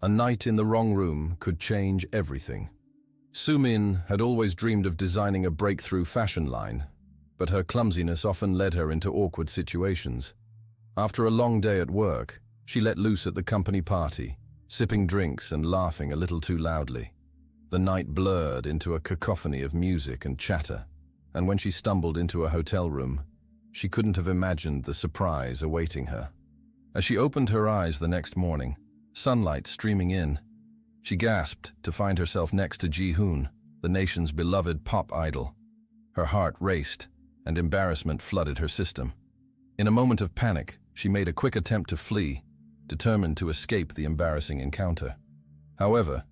A night in the wrong room could change everything. Sumin had always dreamed of designing a breakthrough fashion line, but her clumsiness often led her into awkward situations. After a long day at work, she let loose at the company party, sipping drinks and laughing a little too loudly. The night blurred into a cacophony of music and chatter, and when she stumbled into a hotel room, she couldn't have imagined the surprise awaiting her. As she opened her eyes the next morning, sunlight streaming in, she gasped to find herself next to Ji-hoon, the nation's beloved pop idol. Her heart raced, and embarrassment flooded her system. In a moment of panic, she made a quick attempt to flee, determined to escape the embarrassing encounter. However,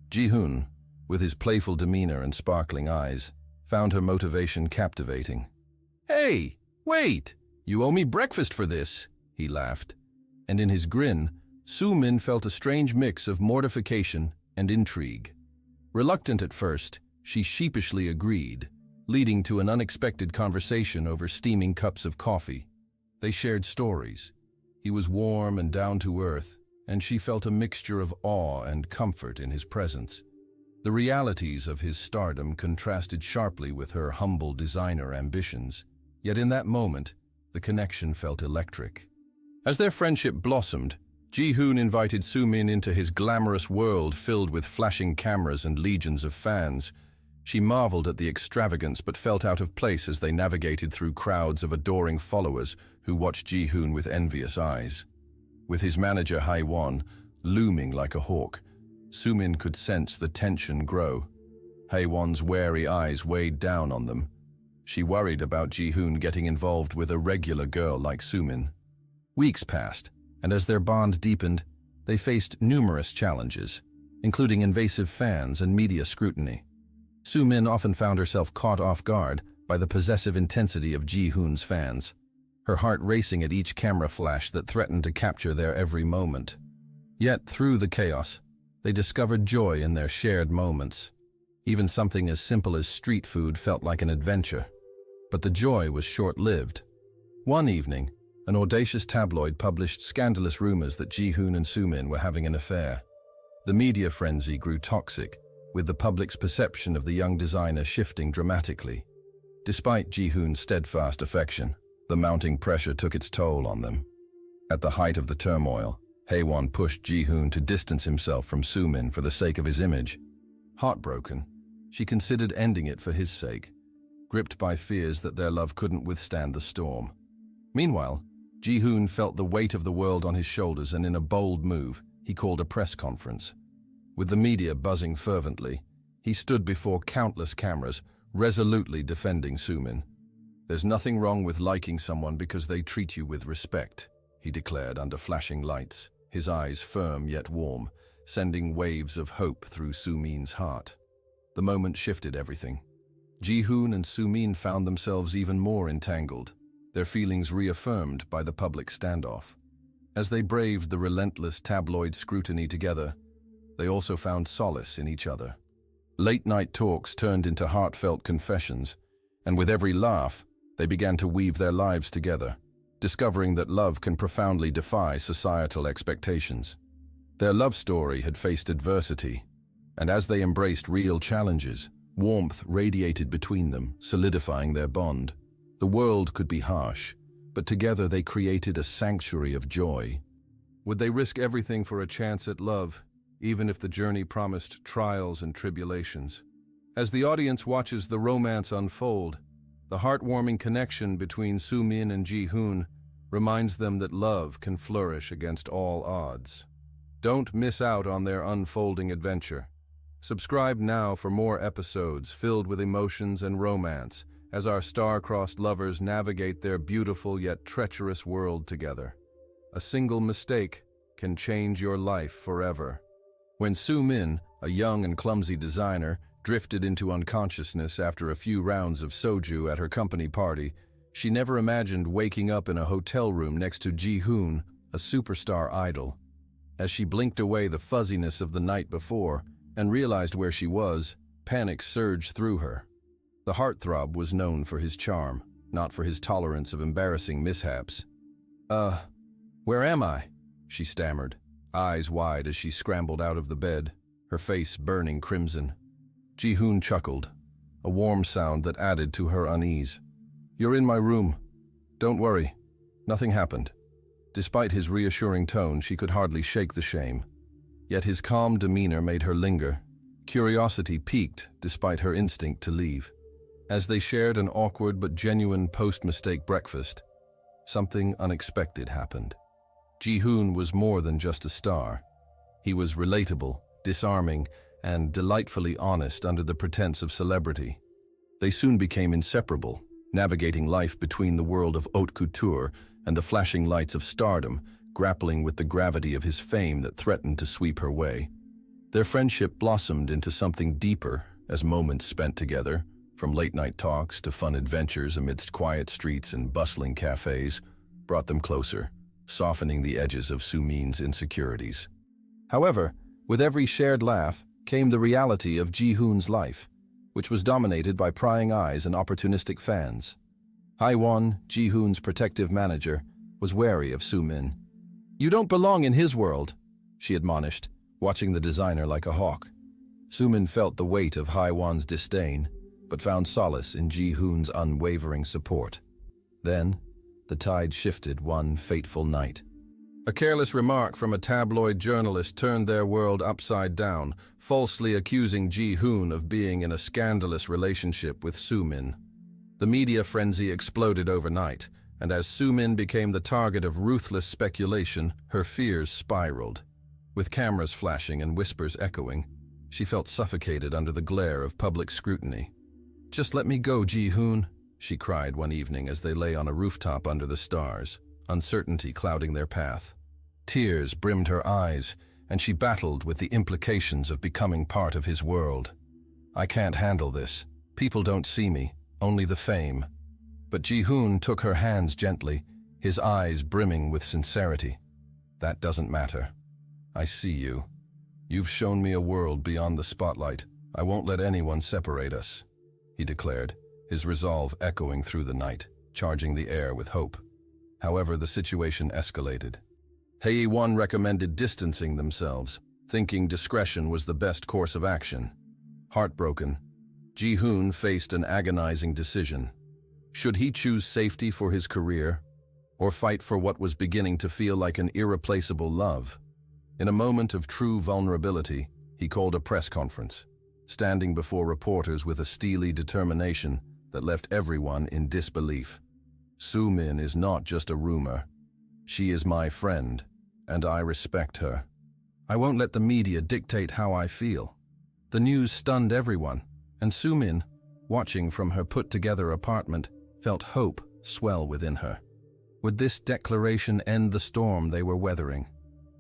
Ji-hoon, with his playful demeanor and sparkling eyes, found her motivation captivating. "Hey, wait! You owe me breakfast for this," he laughed. And in his grin, Sumin felt a strange mix of mortification and intrigue. Reluctant at first, she sheepishly agreed, leading to an unexpected conversation over steaming cups of coffee. They shared stories. He was warm and down to earth, and she felt a mixture of awe and comfort in his presence. The realities of his stardom contrasted sharply with her humble designer ambitions, yet in that moment, the connection felt electric. As their friendship blossomed, Ji-hoon invited Sumin into his glamorous world filled with flashing cameras and legions of fans. She marveled at the extravagance but felt out of place as they navigated through crowds of adoring followers who watched Ji-hoon with envious eyes. With his manager Hae-won looming like a hawk, Sumin could sense the tension grow. Hae-won's wary eyes weighed down on them. She worried about Ji-hoon getting involved with a regular girl like Sumin. Weeks passed, and as their bond deepened, they faced numerous challenges, including invasive fans and media scrutiny. Sumin often found herself caught off guard by the possessive intensity of Ji-hoon's fans, her heart racing at each camera flash that threatened to capture their every moment. Yet, through the chaos, they discovered joy in their shared moments. Even something as simple as street food felt like an adventure. But the joy was short-lived. One evening, an audacious tabloid published scandalous rumors that Ji-hoon and Sumin were having an affair. The media frenzy grew toxic, with the public's perception of the young designer shifting dramatically. Despite Ji-hoon's steadfast affection, the mounting pressure took its toll on them. At the height of the turmoil, Hae-won pushed Ji-hoon to distance himself from Sumin for the sake of his image. Heartbroken, she considered ending it for his sake, gripped by fears that their love couldn't withstand the storm. Meanwhile, Ji-hoon felt the weight of the world on his shoulders, and in a bold move, he called a press conference. With the media buzzing fervently, he stood before countless cameras, resolutely defending Sumin. "There's nothing wrong with liking someone because they treat you with respect," he declared under flashing lights, his eyes firm yet warm, sending waves of hope through Sumin's heart. The moment shifted everything. Ji-hoon and Sumin found themselves even more entangled, their feelings reaffirmed by the public standoff. As they braved the relentless tabloid scrutiny together, they also found solace in each other. Late-night talks turned into heartfelt confessions, and with every laugh, they began to weave their lives together, discovering that love can profoundly defy societal expectations. Their love story had faced adversity, and as they embraced real challenges, warmth radiated between them, solidifying their bond. The world could be harsh, but together they created a sanctuary of joy. Would they risk everything for a chance at love, even if the journey promised trials and tribulations? As the audience watches the romance unfold, the heartwarming connection between Sumin and Ji-hoon reminds them that love can flourish against all odds. Don't miss out on their unfolding adventure. Subscribe now for more episodes filled with emotions and romance as our star-crossed lovers navigate their beautiful yet treacherous world together. A single mistake can change your life forever. When Sumin, a young and clumsy designer, drifted into unconsciousness after a few rounds of soju at her company party, she never imagined waking up in a hotel room next to Ji-hoon, a superstar idol. As she blinked away the fuzziness of the night before and realized where she was, panic surged through her. The heartthrob was known for his charm, not for his tolerance of embarrassing mishaps. Where am I?" she stammered, eyes wide as she scrambled out of the bed, her face burning crimson. Ji-hoon chuckled, a warm sound that added to her unease. "You're in my room. Don't worry. Nothing happened." Despite his reassuring tone, she could hardly shake the shame. Yet his calm demeanor made her linger. Curiosity piqued despite her instinct to leave. As they shared an awkward but genuine post-mistake breakfast, something unexpected happened. Ji-hoon was more than just a star. He was relatable, disarming, and delightfully honest under the pretense of celebrity. They soon became inseparable, navigating life between the world of haute couture and the flashing lights of stardom, grappling with the gravity of his fame that threatened to sweep her way. Their friendship blossomed into something deeper as moments spent together, from late-night talks to fun adventures amidst quiet streets and bustling cafes, brought them closer, softening the edges of Soo-min's insecurities. However, with every shared laugh came the reality of Ji-hoon's life, which was dominated by prying eyes and opportunistic fans. Hae-won, Ji-hoon's protective manager, was wary of Soo-min. "You don't belong in his world," she admonished, watching the designer like a hawk. Soo-min felt the weight of Hae-won's disdain, but found solace in Ji-hoon's unwavering support. Then, the tide shifted one fateful night. A careless remark from a tabloid journalist turned their world upside down, falsely accusing Ji-hoon of being in a scandalous relationship with Soo-min. The media frenzy exploded overnight, and as Soo-min became the target of ruthless speculation, her fears spiraled. With cameras flashing and whispers echoing, she felt suffocated under the glare of public scrutiny. "Just let me go, Ji-hoon," she cried one evening as they lay on a rooftop under the stars, uncertainty clouding their path. Tears brimmed her eyes, and she battled with the implications of becoming part of his world. "I can't handle this. People don't see me, only the fame." But Ji-hoon took her hands gently, his eyes brimming with sincerity. "That doesn't matter. I see you. You've shown me a world beyond the spotlight. I won't let anyone separate us," he declared, his resolve echoing through the night, charging the air with hope. However, the situation escalated. Hae-won recommended distancing themselves, thinking discretion was the best course of action. Heartbroken, Ji-hoon faced an agonizing decision. Should he choose safety for his career, or fight for what was beginning to feel like an irreplaceable love? In a moment of true vulnerability, he called a press conference, standing before reporters with a steely determination that left everyone in disbelief. "Soo-min is not just a rumor. She is my friend, and I respect her. I won't let the media dictate how I feel." The news stunned everyone, and Soo-min, watching from her put-together apartment, felt hope swell within her. Would this declaration end the storm they were weathering?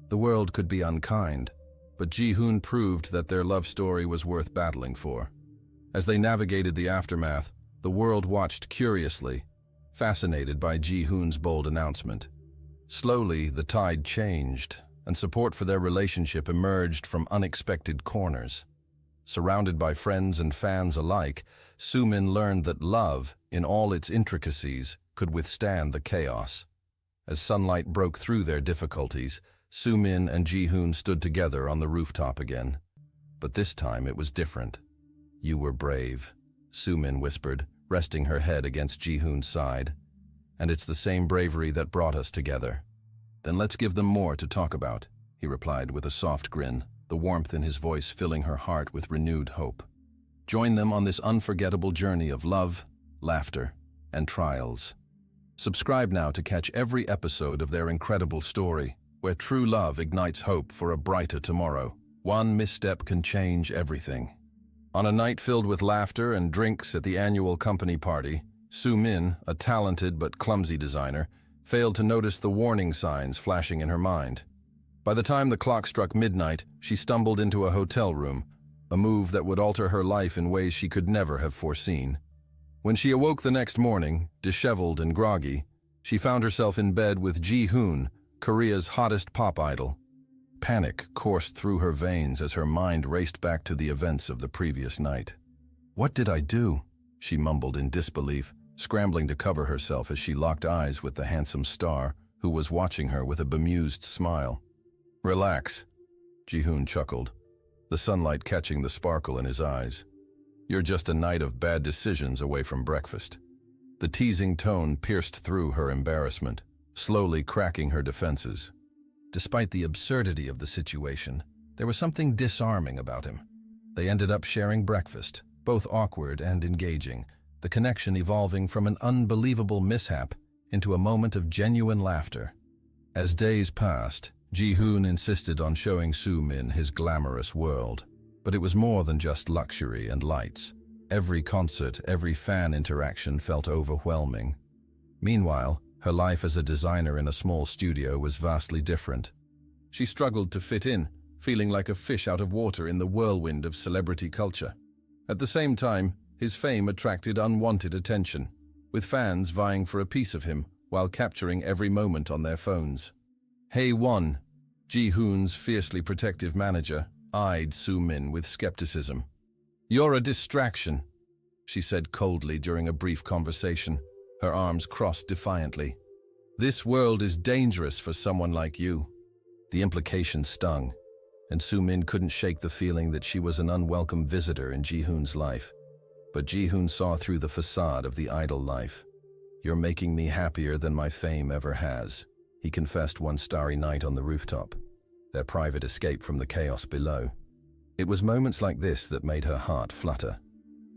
The world could be unkind, but Ji-hoon proved that their love story was worth battling for. As they navigated the aftermath, the world watched curiously, fascinated by Ji-hoon's bold announcement. Slowly, the tide changed, and support for their relationship emerged from unexpected corners. Surrounded by friends and fans alike, Soo-min learned that love, in all its intricacies, could withstand the chaos. As sunlight broke through their difficulties, Soo-min and Ji-hoon stood together on the rooftop again. But this time it was different. "You were brave," Soo-min whispered, resting her head against Ji-hoon's side. "And it's the same bravery that brought us together." "Then let's give them more to talk about," he replied with a soft grin, the warmth in his voice filling her heart with renewed hope. Join them on this unforgettable journey of love, laughter, and trials. Subscribe now to catch every episode of their incredible story, where true love ignites hope for a brighter tomorrow. One misstep can change everything. On a night filled with laughter and drinks at the annual company party, Soo-min, a talented but clumsy designer, failed to notice the warning signs flashing in her mind. By the time the clock struck midnight, she stumbled into a hotel room, a move that would alter her life in ways she could never have foreseen. When she awoke the next morning, disheveled and groggy, she found herself in bed with Ji-hoon, Korea's hottest pop idol. Panic coursed through her veins as her mind raced back to the events of the previous night. "What did I do?" she mumbled in disbelief, scrambling to cover herself as she locked eyes with the handsome star, who was watching her with a bemused smile. Relax, Ji-hoon chuckled, the sunlight catching the sparkle in his eyes. You're just a night of bad decisions away from breakfast. The teasing tone pierced through her embarrassment, slowly cracking her defenses. Despite the absurdity of the situation, there was something disarming about him. They ended up sharing breakfast, both awkward and engaging, the connection evolving from an unbelievable mishap into a moment of genuine laughter. As days passed, Ji-hoon insisted on showing Soo-min his glamorous world. But it was more than just luxury and lights. Every concert, every fan interaction felt overwhelming. Meanwhile, her life as a designer in a small studio was vastly different. She struggled to fit in, feeling like a fish out of water in the whirlwind of celebrity culture. At the same time, his fame attracted unwanted attention, with fans vying for a piece of him while capturing every moment on their phones. Hae-won, Ji-hoon's fiercely protective manager, eyed Soo-min with skepticism. "You're a distraction," she said coldly during a brief conversation, her arms crossed defiantly. "This world is dangerous for someone like you." The implication stung, and Soo-min couldn't shake the feeling that she was an unwelcome visitor in Ji-hoon's life. But Ji-hoon saw through the facade of the idle life. "You're making me happier than my fame ever has," he confessed one starry night on the rooftop, their private escape from the chaos below. It was moments like this that made her heart flutter.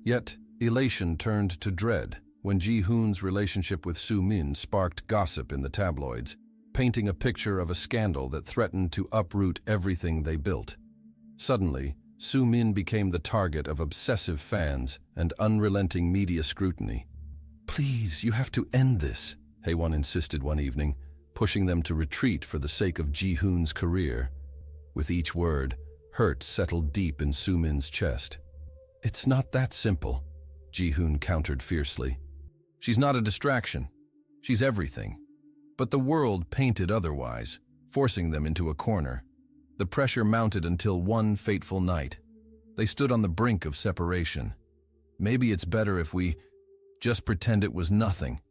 Yet, elation turned to dread when Ji-hoon's relationship with Soo-min sparked gossip in the tabloids, painting a picture of a scandal that threatened to uproot everything they built. Suddenly, Soo-min became the target of obsessive fans and unrelenting media scrutiny. "Please, you have to end this," Hae-won insisted one evening, pushing them to retreat for the sake of Ji-hoon's career. With each word, hurt settled deep in Soo-min's chest. "It's not that simple," Ji-hoon countered fiercely. "She's not a distraction. She's everything." But the world painted otherwise, forcing them into a corner. The pressure mounted until one fateful night. They stood on the brink of separation. "Maybe it's better if we just pretend it was nothing,"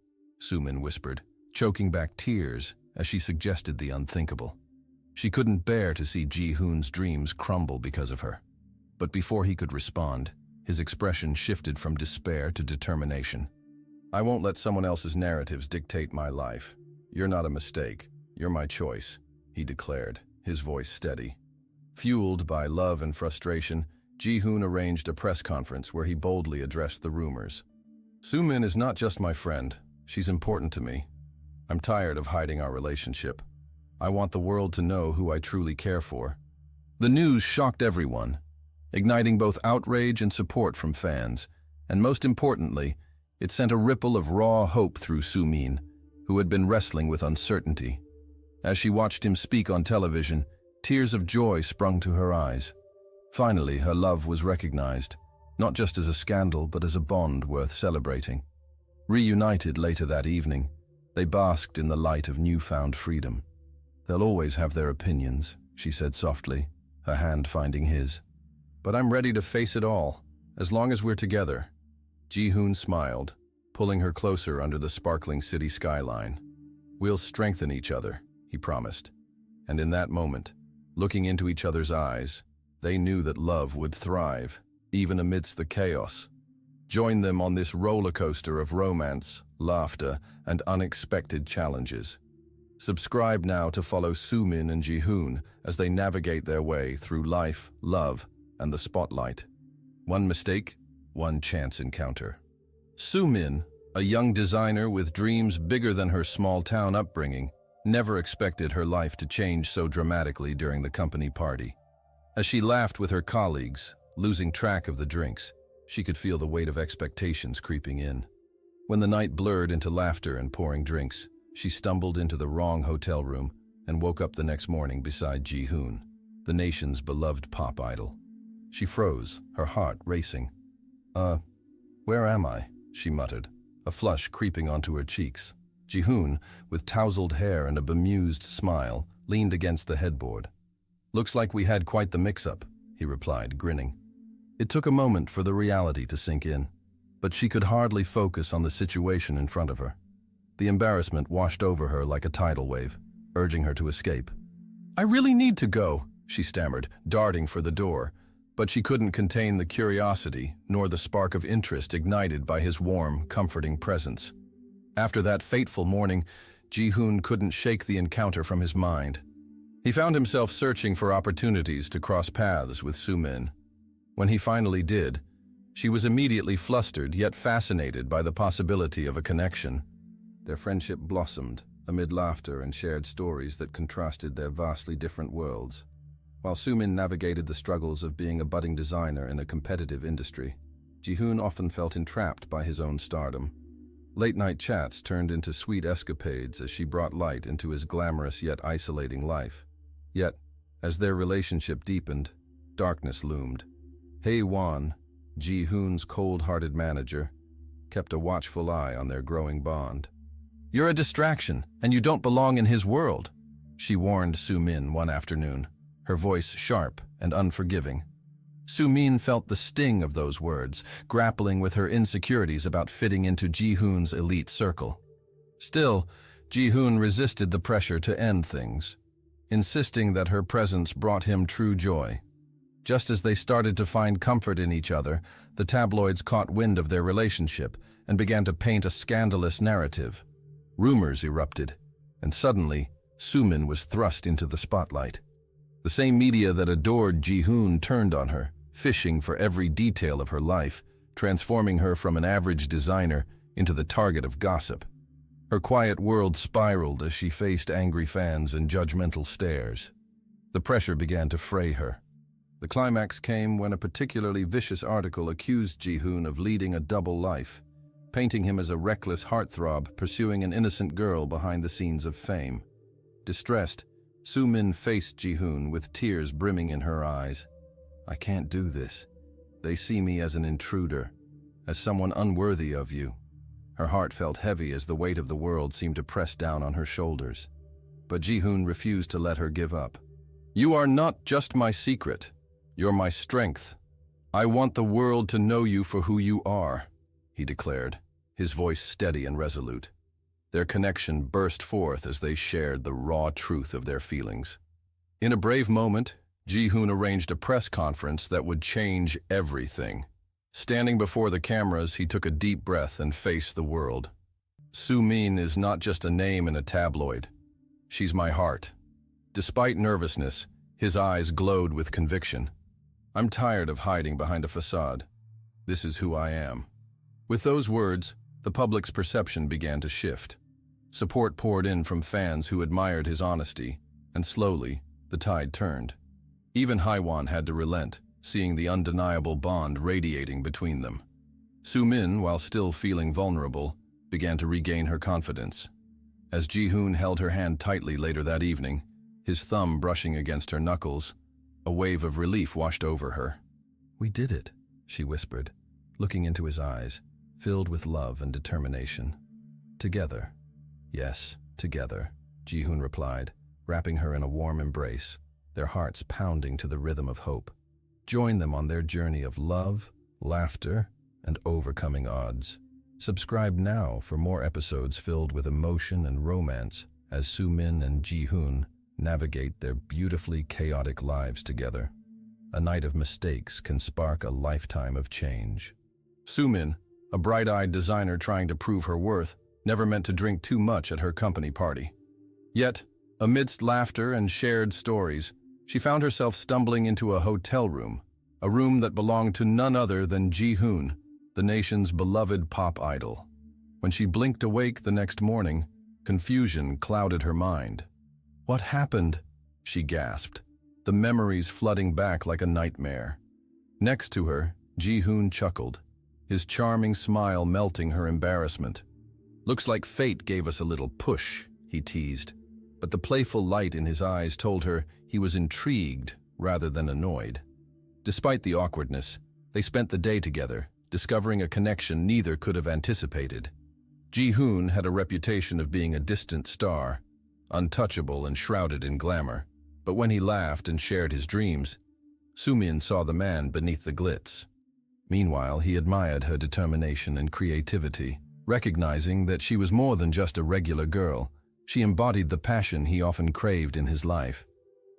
Soo-min whispered, choking back tears as she suggested the unthinkable. She couldn't bear to see Ji-hoon's dreams crumble because of her. But before he could respond, his expression shifted from despair to determination. "I won't let someone else's narratives dictate my life. You're not a mistake. You're my choice," he declared, his voice steady. Fueled by love and frustration, Ji-hoon arranged a press conference where he boldly addressed the rumors. "Soo-min is not just my friend. She's important to me. I'm tired of hiding our relationship. I want the world to know who I truly care for." The news shocked everyone, igniting both outrage and support from fans, and most importantly, it sent a ripple of raw hope through Soo-min, who had been wrestling with uncertainty. As she watched him speak on television, tears of joy sprung to her eyes. Finally, her love was recognized, not just as a scandal but as a bond worth celebrating. Reunited later that evening, they basked in the light of newfound freedom. "They'll always have their opinions," she said softly, her hand finding his. "But I'm ready to face it all, as long as we're together." Ji-hoon smiled, pulling her closer under the sparkling city skyline. "We'll strengthen each other," he promised. And in that moment, looking into each other's eyes, they knew that love would thrive, even amidst the chaos. Join them on this roller coaster of romance, laughter, and unexpected challenges. Subscribe now to follow Soo-min and Ji-hoon as they navigate their way through life, love, and the spotlight. One mistake, one chance encounter. Soo-min, a young designer with dreams bigger than her small-town upbringing, never expected her life to change so dramatically during the company party. As she laughed with her colleagues, losing track of the drinks, she could feel the weight of expectations creeping in. When the night blurred into laughter and pouring drinks, she stumbled into the wrong hotel room and woke up the next morning beside Ji-hoon, the nation's beloved pop idol. She froze, her heart racing. Where am I?" she muttered, a flush creeping onto her cheeks. Ji-hoon, with tousled hair and a bemused smile, leaned against the headboard. "Looks like we had quite the mix-up," he replied, grinning. It took a moment for the reality to sink in, but she could hardly focus on the situation in front of her. The embarrassment washed over her like a tidal wave, urging her to escape. I really need to go, she stammered, darting for the door, but she couldn't contain the curiosity nor the spark of interest ignited by his warm, comforting presence. After that fateful morning, Ji-hoon couldn't shake the encounter from his mind. He found himself searching for opportunities to cross paths with Soo-min. When he finally did, she was immediately flustered yet fascinated by the possibility of a connection. Their friendship blossomed amid laughter and shared stories that contrasted their vastly different worlds. While Soo-min navigated the struggles of being a budding designer in a competitive industry, Ji-hoon often felt entrapped by his own stardom. Late-night chats turned into sweet escapades as she brought light into his glamorous yet isolating life. Yet, as their relationship deepened, darkness loomed. Hae-won, Ji-hoon's cold-hearted manager, kept a watchful eye on their growing bond. "You're a distraction, and you don't belong in his world," she warned Soo-min one afternoon, her voice sharp and unforgiving. Soo-min felt the sting of those words, grappling with her insecurities about fitting into Ji-hoon's elite circle. Still, Ji-hoon resisted the pressure to end things, insisting that her presence brought him true joy. Just as they started to find comfort in each other, the tabloids caught wind of their relationship and began to paint a scandalous narrative. Rumors erupted, and suddenly, Soo-min was thrust into the spotlight. The same media that adored Ji-hoon turned on her, fishing for every detail of her life, transforming her from an average designer into the target of gossip. Her quiet world spiraled as she faced angry fans and judgmental stares. The pressure began to fray her. The climax came when a particularly vicious article accused Ji-hoon of leading a double life, painting him as a reckless heartthrob pursuing an innocent girl behind the scenes of fame. Distressed, Soo-min faced Ji-hoon with tears brimming in her eyes. "I can't do this. They see me as an intruder, as someone unworthy of you." Her heart felt heavy as the weight of the world seemed to press down on her shoulders. But Ji-hoon refused to let her give up. "You are not just my secret. You're my strength. I want the world to know you for who you are," he declared, his voice steady and resolute. Their connection burst forth as they shared the raw truth of their feelings. In a brave moment, Ji-hoon arranged a press conference that would change everything. Standing before the cameras, he took a deep breath and faced the world. "Soo-min is not just a name in a tabloid. She's my heart." Despite nervousness, his eyes glowed with conviction. "I'm tired of hiding behind a facade. This is who I am." With those words, the public's perception began to shift. Support poured in from fans who admired his honesty, and slowly, the tide turned. Even Hae-won had to relent, seeing the undeniable bond radiating between them. Soo-min, while still feeling vulnerable, began to regain her confidence. As Ji-hoon held her hand tightly later that evening, his thumb brushing against her knuckles, a wave of relief washed over her. "We did it," she whispered, looking into his eyes, filled with love and determination. "Together." "Yes, together," Ji-hoon replied, wrapping her in a warm embrace, their hearts pounding to the rhythm of hope. Join them on their journey of love, laughter, and overcoming odds. Subscribe now for more episodes filled with emotion and romance as Soo-min and Ji-hoon navigate their beautifully chaotic lives together. A night of mistakes can spark a lifetime of change. Soo-min, a bright-eyed designer trying to prove her worth, never meant to drink too much at her company party. Yet, amidst laughter and shared stories, she found herself stumbling into a hotel room, a room that belonged to none other than Ji-hoon, the nation's beloved pop idol. When she blinked awake the next morning, confusion clouded her mind. "What happened?" she gasped, the memories flooding back like a nightmare. Next to her, Ji-hoon chuckled, his charming smile melting her embarrassment. "Looks like fate gave us a little push," he teased, but the playful light in his eyes told her he was intrigued rather than annoyed. Despite the awkwardness, they spent the day together, discovering a connection neither could have anticipated. Ji-hoon had a reputation of being a distant star, untouchable and shrouded in glamour, but when he laughed and shared his dreams, Soo-min saw the man beneath the glitz. Meanwhile, he admired her determination and creativity, recognizing that she was more than just a regular girl. She embodied the passion he often craved in his life.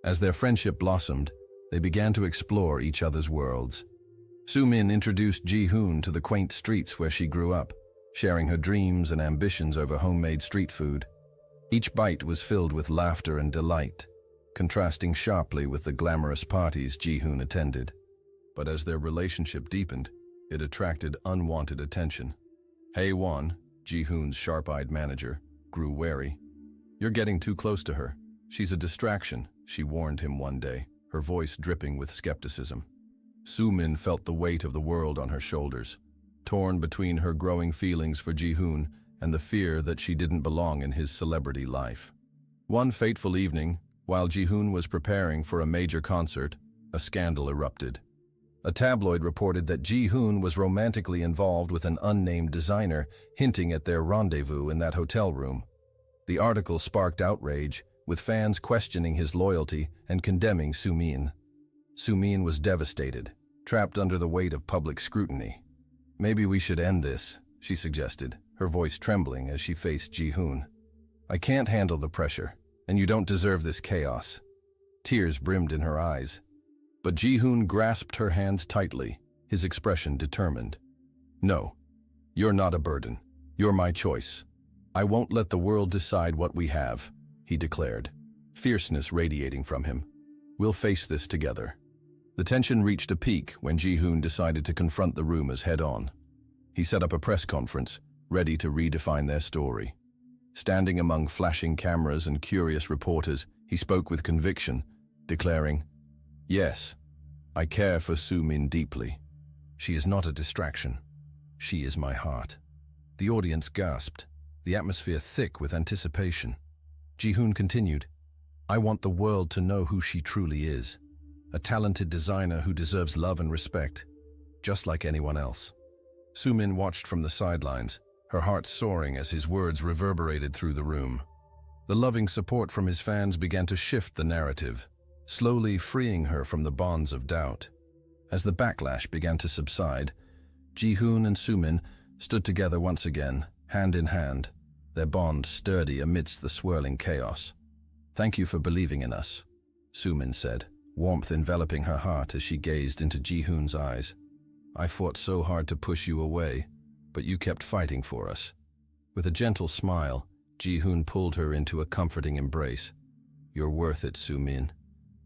As their friendship blossomed, they began to explore each other's worlds. Soo-min introduced Ji-hoon to the quaint streets where she grew up, sharing her dreams and ambitions over homemade street food. Each bite was filled with laughter and delight, contrasting sharply with the glamorous parties Ji-hoon attended. But as their relationship deepened, it attracted unwanted attention. Hae-won, Ji-hoon's sharp-eyed manager, grew wary. "You're getting too close to her. She's a distraction," she warned him one day, her voice dripping with skepticism. Soo-min felt the weight of the world on her shoulders, torn between her growing feelings for Ji-hoon and the fear that she didn't belong in his celebrity life. One fateful evening, while Ji-hoon was preparing for a major concert, a scandal erupted. A tabloid reported that Ji-hoon was romantically involved with an unnamed designer, hinting at their rendezvous in that hotel room. The article sparked outrage, with fans questioning his loyalty and condemning Soo-min. Soo-min was devastated, trapped under the weight of public scrutiny. "Maybe we should end this," she suggested, her voice trembling as she faced Ji-hoon. "I can't handle the pressure, and you don't deserve this chaos." Tears brimmed in her eyes. But Ji-hoon grasped her hands tightly, his expression determined. "No, you're not a burden. You're my choice. I won't let the world decide what we have," he declared, fierceness radiating from him. "We'll face this together." The tension reached a peak when Ji-hoon decided to confront the rumors head-on. He set up a press conference, ready to redefine their story. Standing among flashing cameras and curious reporters, he spoke with conviction, declaring, "Yes, I care for Soo-min deeply. She is not a distraction. She is my heart." The audience gasped, the atmosphere thick with anticipation. Ji-hoon continued, "I want the world to know who she truly is. A talented designer who deserves love and respect, just like anyone else." Soo-min watched from the sidelines, her heart soaring as his words reverberated through the room. The loving support from his fans began to shift the narrative, slowly freeing her from the bonds of doubt. As the backlash began to subside, Ji-hoon and Soo-min stood together once again, hand in hand, their bond sturdy amidst the swirling chaos. "Thank you for believing in us," Soo-min said, warmth enveloping her heart as she gazed into Ji-hoon's eyes. "I fought so hard to push you away, but you kept fighting for us." With a gentle smile, Ji-hoon pulled her into a comforting embrace. "You're worth it, Soo-min.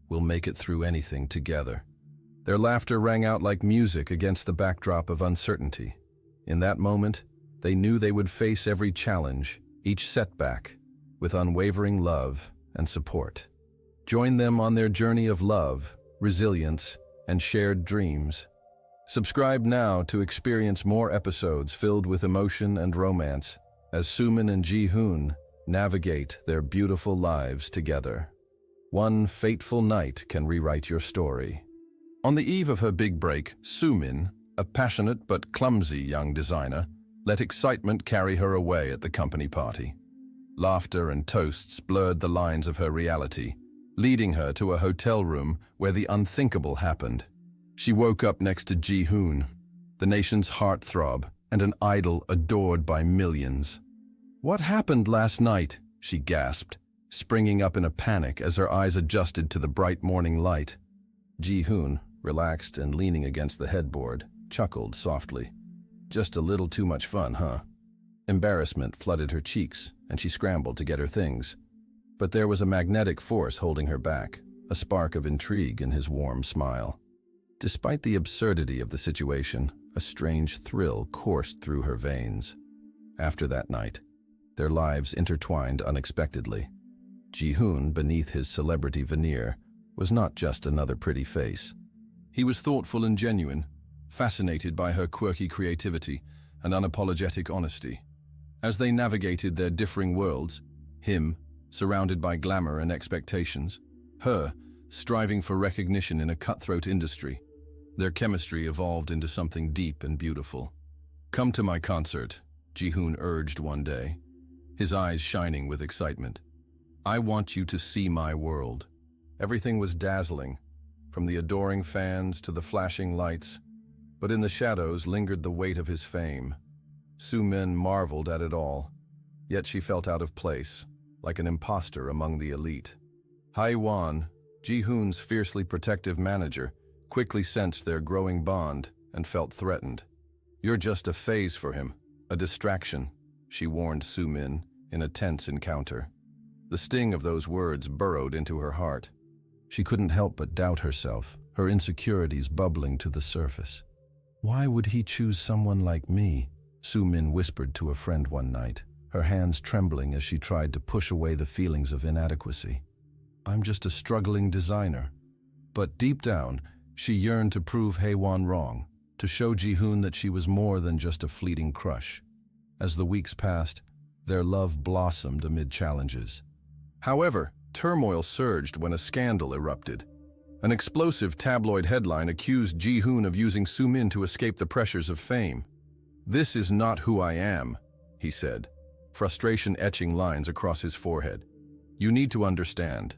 We'll make it through anything together." Their laughter rang out like music against the backdrop of uncertainty. In that moment, they knew they would face every challenge, each setback, with unwavering love and support. Join them on their journey of love, resilience, and shared dreams. Subscribe now to experience more episodes filled with emotion and romance as Soo-min and Ji-hoon navigate their beautiful lives together. One fateful night can rewrite your story. On the eve of her big break, Soo-min, a passionate but clumsy young designer, let excitement carry her away at the company party. Laughter and toasts blurred the lines of her reality, leading her to a hotel room where the unthinkable happened. She woke up next to Ji-hoon, the nation's heartthrob and an idol adored by millions. "What happened last night?" she gasped, springing up in a panic as her eyes adjusted to the bright morning light. Ji-hoon, relaxed and leaning against the headboard, chuckled softly. "Just a little too much fun, huh?" Embarrassment flooded her cheeks, and she scrambled to get her things. But there was a magnetic force holding her back, a spark of intrigue in his warm smile. Despite the absurdity of the situation, a strange thrill coursed through her veins. After that night, their lives intertwined unexpectedly. Ji-hoon, beneath his celebrity veneer, was not just another pretty face. He was thoughtful and genuine, fascinated by her quirky creativity and unapologetic honesty. As they navigated their differing worlds, him, surrounded by glamour and expectations, her, striving for recognition in a cutthroat industry, their chemistry evolved into something deep and beautiful. "Come to my concert," Ji-hoon urged one day, his eyes shining with excitement. "I want you to see my world." Everything was dazzling, from the adoring fans to the flashing lights, but in the shadows lingered the weight of his fame. Soo-min marveled at it all, yet she felt out of place, like an imposter among the elite. Hae-won, Ji-hoon's fiercely protective manager, quickly sensed their growing bond and felt threatened. "You're just a phase for him, a distraction," she warned Soo-min in a tense encounter. The sting of those words burrowed into her heart. She couldn't help but doubt herself, her insecurities bubbling to the surface. "Why would he choose someone like me?" Soo-min whispered to a friend one night, her hands trembling as she tried to push away the feelings of inadequacy. "I'm just a struggling designer." But deep down, she yearned to prove Haewon wrong, to show Ji-hoon that she was more than just a fleeting crush. As the weeks passed, their love blossomed amid challenges. However, turmoil surged when a scandal erupted. An explosive tabloid headline accused Ji-hoon of using Soo-min to escape the pressures of fame. "This is not who I am," he said, frustration etching lines across his forehead. "You need to understand."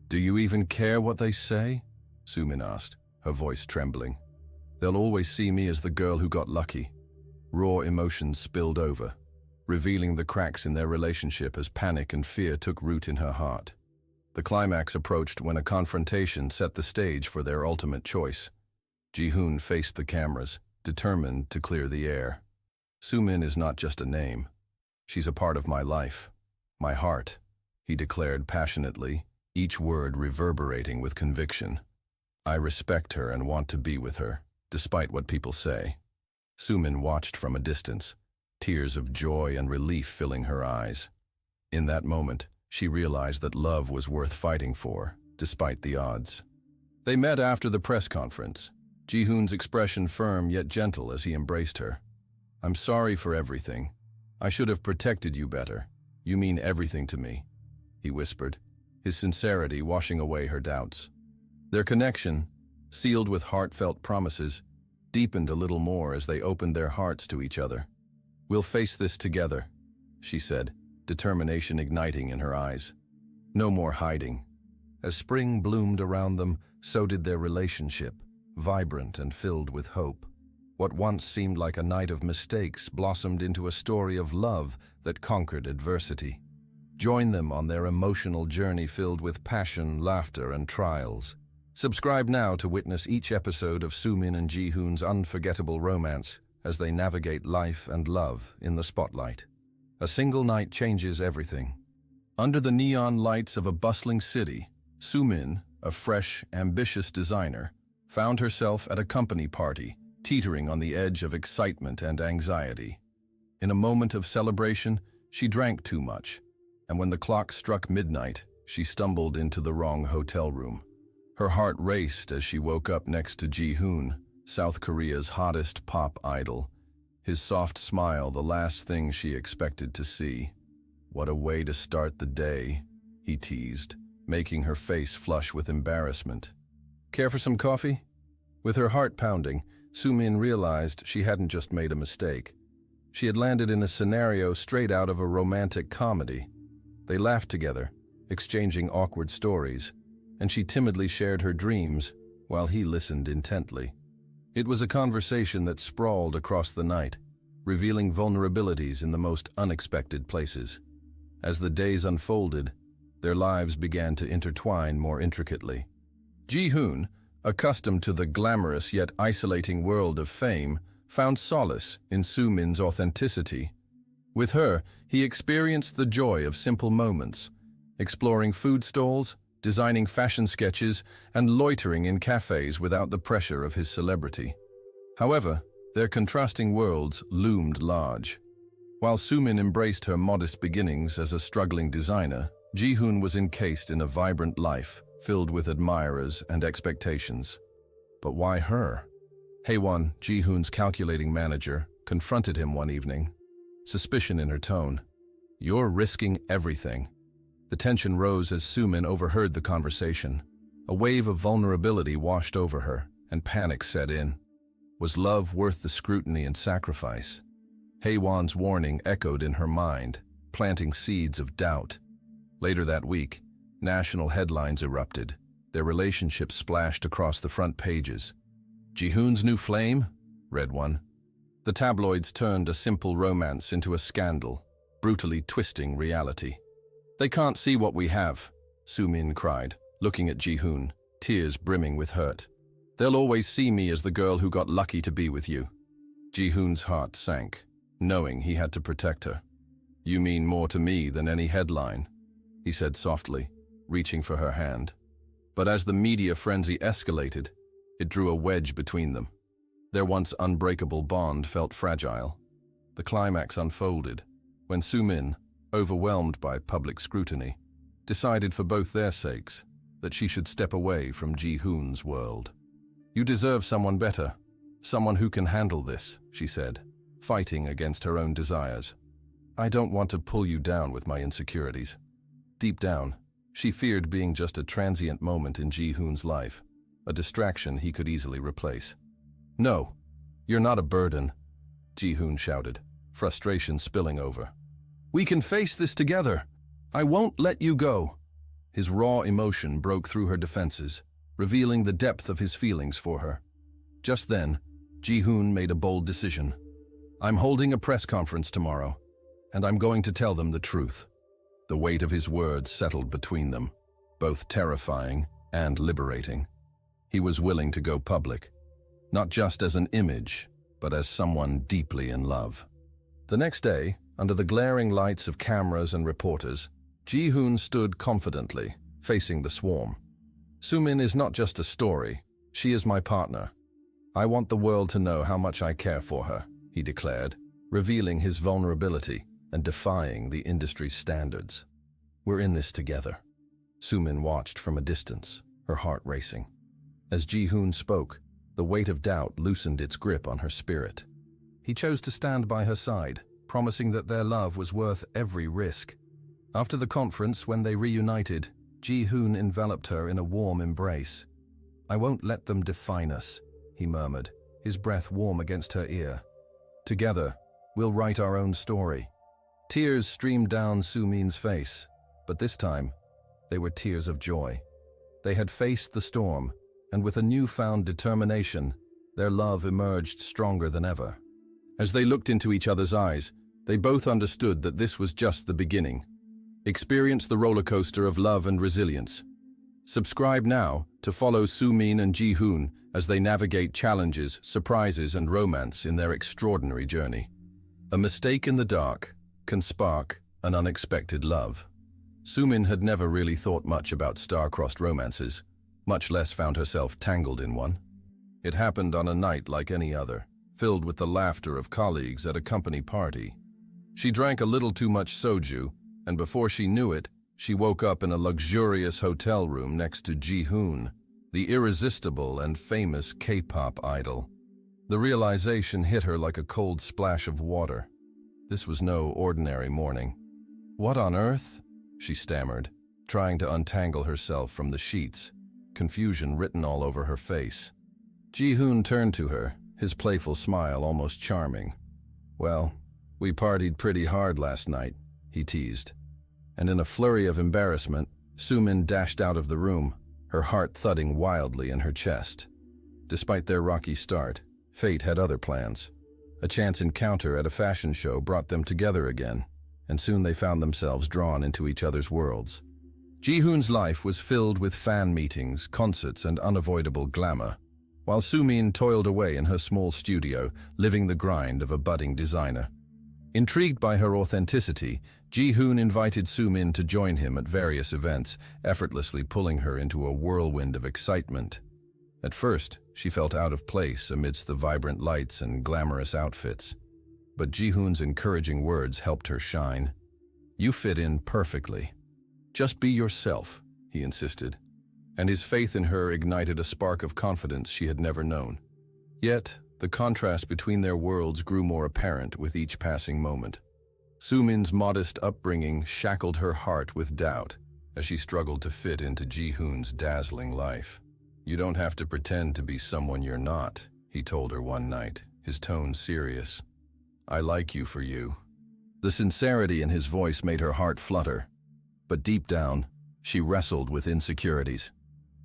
"Do you even care what they say?" Soo-min asked, her voice trembling. "They'll always see me as the girl who got lucky." Raw emotions spilled over, revealing the cracks in their relationship as panic and fear took root in her heart. The climax approached when a confrontation set the stage for their ultimate choice. Ji-hoon faced the cameras, determined to clear the air. "Soo-min is not just a name. She's a part of my life, my heart," he declared passionately, each word reverberating with conviction. "I respect her and want to be with her, despite what people say." Soo-min watched from a distance, tears of joy and relief filling her eyes. In that moment, she realized that love was worth fighting for, despite the odds. They met after the press conference, Ji-hoon's expression firm yet gentle as he embraced her. "I'm sorry for everything. I should have protected you better. You mean everything to me," he whispered, his sincerity washing away her doubts. Their connection, sealed with heartfelt promises, deepened a little more as they opened their hearts to each other. "We'll face this together," she said, determination igniting in her eyes. No more hiding. As spring bloomed around them, so did their relationship, vibrant and filled with hope. What once seemed like a night of mistakes blossomed into a story of love that conquered adversity. Join them on their emotional journey filled with passion, laughter, and trials. Subscribe now to witness each episode of Soo-min and Ji-hoon's unforgettable romance as they navigate life and love in the spotlight. A single night changes everything. Under the neon lights of a bustling city, Soo-min, a fresh, ambitious designer, found herself at a company party, teetering on the edge of excitement and anxiety. In a moment of celebration, she drank too much, and when the clock struck midnight, she stumbled into the wrong hotel room. Her heart raced as she woke up next to Ji-hoon, South Korea's hottest pop idol, his soft smile the last thing she expected to see. "What a way to start the day," he teased, making her face flush with embarrassment. "Care for some coffee?" With her heart pounding, Soo-min realized she hadn't just made a mistake. She had landed in a scenario straight out of a romantic comedy. They laughed together, exchanging awkward stories, and she timidly shared her dreams while he listened intently. It was a conversation that sprawled across the night, revealing vulnerabilities in the most unexpected places. As the days unfolded, their lives began to intertwine more intricately. Ji-hoon, accustomed to the glamorous yet isolating world of fame, found solace in Soo-min's authenticity. With her, he experienced the joy of simple moments, exploring food stalls, designing fashion sketches, and loitering in cafes without the pressure of his celebrity. However, their contrasting worlds loomed large. While Soo-min embraced her modest beginnings as a struggling designer, Ji-hoon was encased in a vibrant life filled with admirers and expectations. But why her? Haewon, Ji-hoon's calculating manager, confronted him one evening, suspicion in her tone. "You're risking everything." The tension rose as Soo-min overheard the conversation. A wave of vulnerability washed over her, and panic set in. Was love worth the scrutiny and sacrifice? Haewon's warning echoed in her mind, planting seeds of doubt. Later that week, national headlines erupted. Their relationship splashed across the front pages. "Ji-hoon's new flame?" read one. The tabloids turned a simple romance into a scandal, brutally twisting reality. "They can't see what we have," Soo-min cried, looking at Ji-hoon, tears brimming with hurt. "They'll always see me as the girl who got lucky to be with you." Ji-hoon's heart sank, knowing he had to protect her. "You mean more to me than any headline," he said softly, reaching for her hand. But as the media frenzy escalated, it drew a wedge between them. Their once unbreakable bond felt fragile. The climax unfolded when Soo-min, overwhelmed by public scrutiny, decided for both their sakes that she should step away from Ji-hoon's world. "You deserve someone better, someone who can handle this," she said, fighting against her own desires. "I don't want to pull you down with my insecurities." Deep down, she feared being just a transient moment in Ji-hoon's life, a distraction he could easily replace. "No, you're not a burden," Ji-hoon shouted, frustration spilling over. "We can face this together. I won't let you go." His raw emotion broke through her defenses, revealing the depth of his feelings for her. Just then, Ji-hoon made a bold decision. "I'm holding a press conference tomorrow, and I'm going to tell them the truth." The weight of his words settled between them, both terrifying and liberating. He was willing to go public, not just as an image, but as someone deeply in love. The next day, under the glaring lights of cameras and reporters, Ji-hoon stood confidently, facing the swarm. "Soo-min is not just a story, she is my partner. I want the world to know how much I care for her," he declared, revealing his vulnerability and defying the industry's standards. "We're in this together." Soo-min watched from a distance, her heart racing. As Ji-hoon spoke, the weight of doubt loosened its grip on her spirit. He chose to stand by her side, promising that their love was worth every risk. After the conference, when they reunited, Ji-hoon enveloped her in a warm embrace. "I won't let them define us," he murmured, his breath warm against her ear. "Together, we'll write our own story." Tears streamed down Soo-min's face, but this time, they were tears of joy. They had faced the storm, and with a newfound determination, their love emerged stronger than ever. As they looked into each other's eyes, they both understood that this was just the beginning. Experience the roller coaster of love and resilience. Subscribe now to follow Soo-min and Ji-hoon as they navigate challenges, surprises, and romance in their extraordinary journey. A mistake in the dark can spark an unexpected love. Soo-min had never really thought much about star-crossed romances, much less found herself tangled in one. It happened on a night like any other, filled with the laughter of colleagues at a company party. She drank a little too much soju, and before she knew it, she woke up in a luxurious hotel room next to Ji-hoon, the irresistible and famous K-pop idol. The realization hit her like a cold splash of water. This was no ordinary morning. "What on earth?" she stammered, trying to untangle herself from the sheets, confusion written all over her face. Ji-hoon turned to her, his playful smile almost charming. "Well, we partied pretty hard last night," he teased. And in a flurry of embarrassment, Soo-min dashed out of the room, her heart thudding wildly in her chest. Despite their rocky start, fate had other plans. A chance encounter at a fashion show brought them together again, and soon they found themselves drawn into each other's worlds. Ji-hoon's life was filled with fan meetings, concerts, and unavoidable glamour, while Soo-min toiled away in her small studio, living the grind of a budding designer. Intrigued by her authenticity, Ji-hoon invited Soo-min to join him at various events, effortlessly pulling her into a whirlwind of excitement. At first, she felt out of place amidst the vibrant lights and glamorous outfits. But Ji-hoon's encouraging words helped her shine. "You fit in perfectly. Just be yourself," he insisted, and his faith in her ignited a spark of confidence she had never known. Yet, the contrast between their worlds grew more apparent with each passing moment. Soo-min's modest upbringing shackled her heart with doubt as she struggled to fit into Ji-hoon's dazzling life. "You don't have to pretend to be someone you're not," he told her one night, his tone serious. "I like you for you." The sincerity in his voice made her heart flutter, but deep down, she wrestled with insecurities.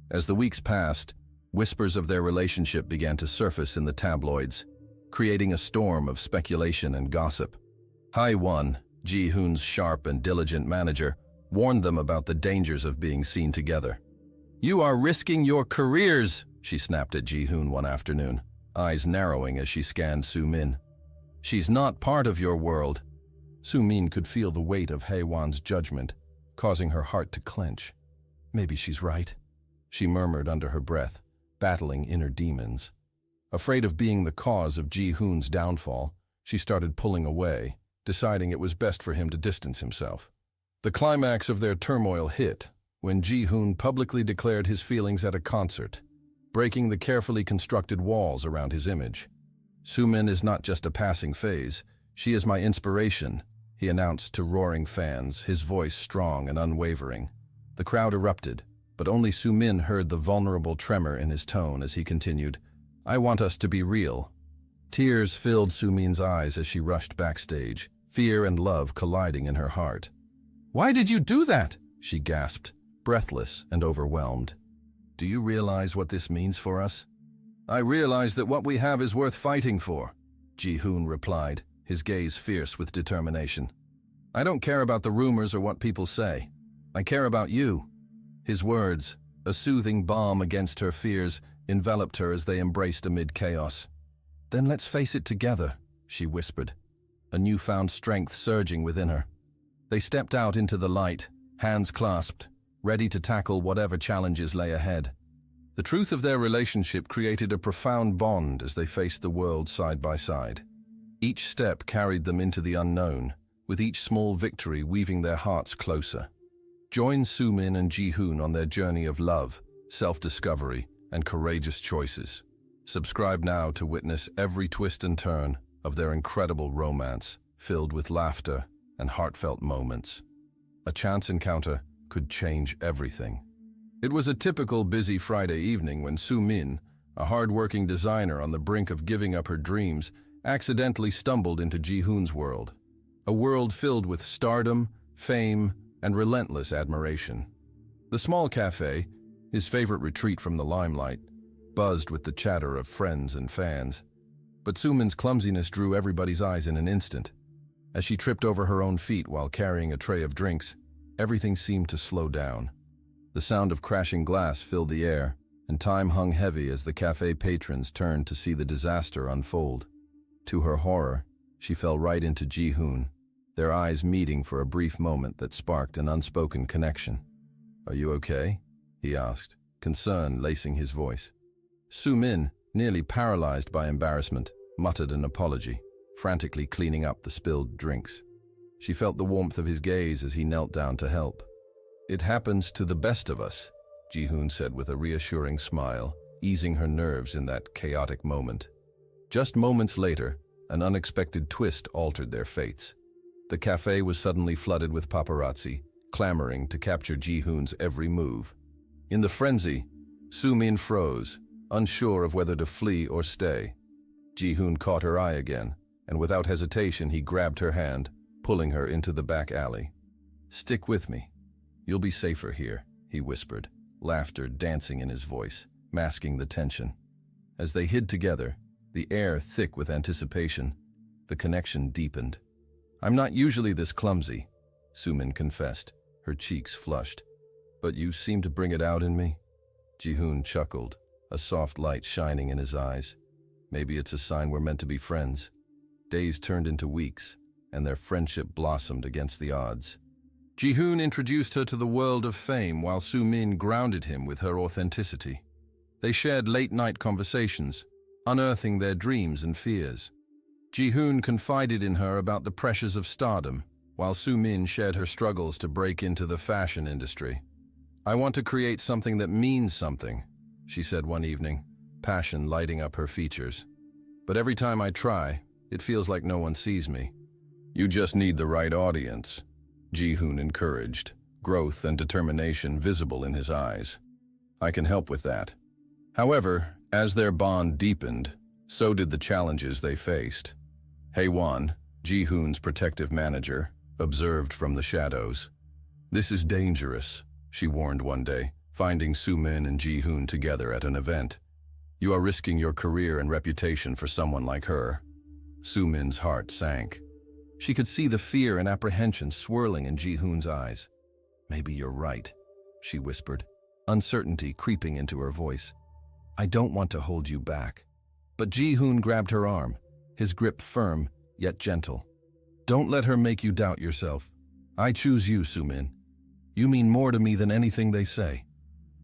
As the weeks passed, whispers of their relationship began to surface in the tabloids, creating a storm of speculation and gossip. Hae-won, Ji-hoon's sharp and diligent manager, warned them about the dangers of being seen together. You are risking your careers, she snapped at Ji-hoon one afternoon, eyes narrowing as she scanned Soo-min. She's not part of your world. Soo-min could feel the weight of Hae-won's judgment, causing her heart to clench. Maybe she's right, she murmured under her breath, battling inner demons. Afraid of being the cause of Ji-hoon's downfall, she started pulling away, deciding it was best for him to distance himself. The climax of their turmoil hit when Ji-hoon publicly declared his feelings at a concert, breaking the carefully constructed walls around his image. Soo-min is not just a passing phase, she is my inspiration, he announced to roaring fans, his voice strong and unwavering. The crowd erupted, but only Soo-min heard the vulnerable tremor in his tone as he continued, I want us to be real. Tears filled Soo-min's eyes as she rushed backstage, fear and love colliding in her heart. Why did you do that? She gasped, breathless and overwhelmed. Do you realize what this means for us? I realize that what we have is worth fighting for, Ji-hoon replied, his gaze fierce with determination. I don't care about the rumors or what people say. I care about you. His words, a soothing balm against her fears, enveloped her as they embraced amid chaos. Then let's face it together, she whispered, a newfound strength surging within her. They stepped out into the light, hands clasped, ready to tackle whatever challenges lay ahead. The truth of their relationship created a profound bond as they faced the world side by side. Each step carried them into the unknown, with each small victory weaving their hearts closer. Join Soo-min and Ji-hoon on their journey of love, self-discovery, and courageous choices. Subscribe now to witness every twist and turn of their incredible romance, filled with laughter and heartfelt moments. A chance encounter could change everything. It was a typical busy Friday evening when Soo-min, a hard-working designer on the brink of giving up her dreams, accidentally stumbled into Ji-hoon's world. A world filled with stardom, fame, and relentless admiration. The small cafe, his favorite retreat from the limelight, buzzed with the chatter of friends and fans. But Soo-min's clumsiness drew everybody's eyes in an instant. As she tripped over her own feet while carrying a tray of drinks, everything seemed to slow down. The sound of crashing glass filled the air, and time hung heavy as the cafe patrons turned to see the disaster unfold. To her horror, she fell right into Ji-hoon, their eyes meeting for a brief moment that sparked an unspoken connection. Are you okay? He asked, concern lacing his voice. Soo-min, nearly paralyzed by embarrassment, muttered an apology, frantically cleaning up the spilled drinks. She felt the warmth of his gaze as he knelt down to help. It happens to the best of us, Ji-hoon said with a reassuring smile, easing her nerves in that chaotic moment. Just moments later, an unexpected twist altered their fates. The cafe was suddenly flooded with paparazzi, clamoring to capture Ji-hoon's every move. In the frenzy, Soo-min froze, unsure of whether to flee or stay. Ji-hoon caught her eye again, and without hesitation he grabbed her hand, pulling her into the back alley. Stick with me. You'll be safer here, he whispered, laughter dancing in his voice, masking the tension. As they hid together, the air thick with anticipation, the connection deepened. I'm not usually this clumsy, Soo-min confessed, her cheeks flushed. But you seem to bring it out in me. Ji-hoon chuckled, a soft light shining in his eyes. Maybe it's a sign we're meant to be friends. Days turned into weeks, and their friendship blossomed against the odds. Ji-hoon introduced her to the world of fame while Soo-min grounded him with her authenticity. They shared late-night conversations, unearthing their dreams and fears. Ji-hoon confided in her about the pressures of stardom, while Soo-min shared her struggles to break into the fashion industry. I want to create something that means something, she said one evening, passion lighting up her features. But every time I try, it feels like no one sees me. You just need the right audience, Ji-hoon encouraged, growth and determination visible in his eyes. I can help with that. However, as their bond deepened, so did the challenges they faced. Hae-won, Ji-hoon's protective manager, observed from the shadows. This is dangerous, she warned one day, finding Soo-min and Ji-hoon together at an event. You are risking your career and reputation for someone like her. Soo-min's heart sank. She could see the fear and apprehension swirling in Ji-hoon's eyes. Maybe you're right, she whispered, uncertainty creeping into her voice. "I don't want to hold you back." But Ji-hoon grabbed her arm, his grip firm yet gentle. "Don't let her make you doubt yourself. I choose you, Soo-min. You mean more to me than anything they say."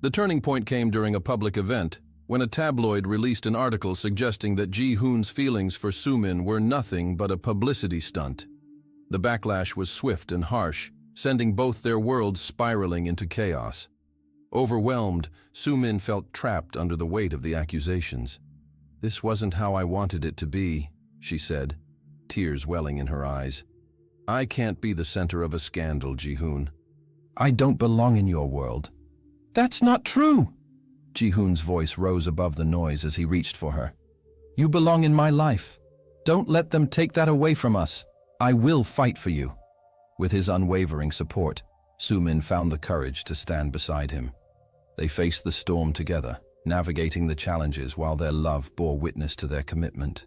The turning point came during a public event when a tabloid released an article suggesting that Ji-hoon's feelings for Soo-min were nothing but a publicity stunt. The backlash was swift and harsh, sending both their worlds spiraling into chaos. Overwhelmed, Soo-min felt trapped under the weight of the accusations. "This wasn't how I wanted it to be," she said, tears welling in her eyes. "I can't be the center of a scandal, Ji-hoon. I don't belong in your world." "That's not true!" Ji-hoon's voice rose above the noise as he reached for her. "You belong in my life. Don't let them take that away from us. I will fight for you." With his unwavering support, Soo-min found the courage to stand beside him. They faced the storm together, navigating the challenges while their love bore witness to their commitment.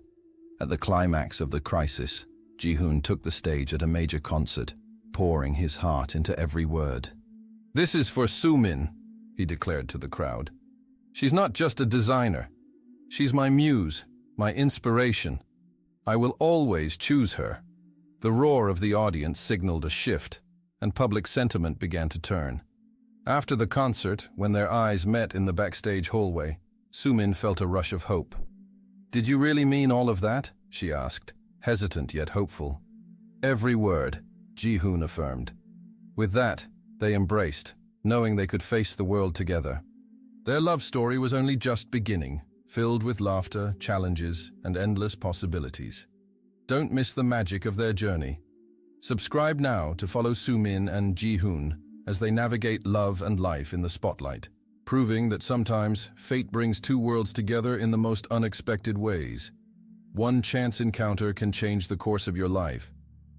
At the climax of the crisis, Ji-hoon took the stage at a major concert, pouring his heart into every word. "This is for Soo-min," he declared to the crowd. "She's not just a designer. She's my muse, my inspiration. I will always choose her." The roar of the audience signaled a shift, and public sentiment began to turn. After the concert, when their eyes met in the backstage hallway, Soo-min felt a rush of hope. "Did you really mean all of that?" she asked, hesitant yet hopeful. "Every word," Ji-hoon affirmed. With that, they embraced, knowing they could face the world together. Their love story was only just beginning, filled with laughter, challenges, and endless possibilities. Don't miss the magic of their journey. Subscribe now to follow Soo-min and Ji-hoon as they navigate love and life in the spotlight, proving that sometimes fate brings two worlds together in the most unexpected ways. One chance encounter can change the course of your life.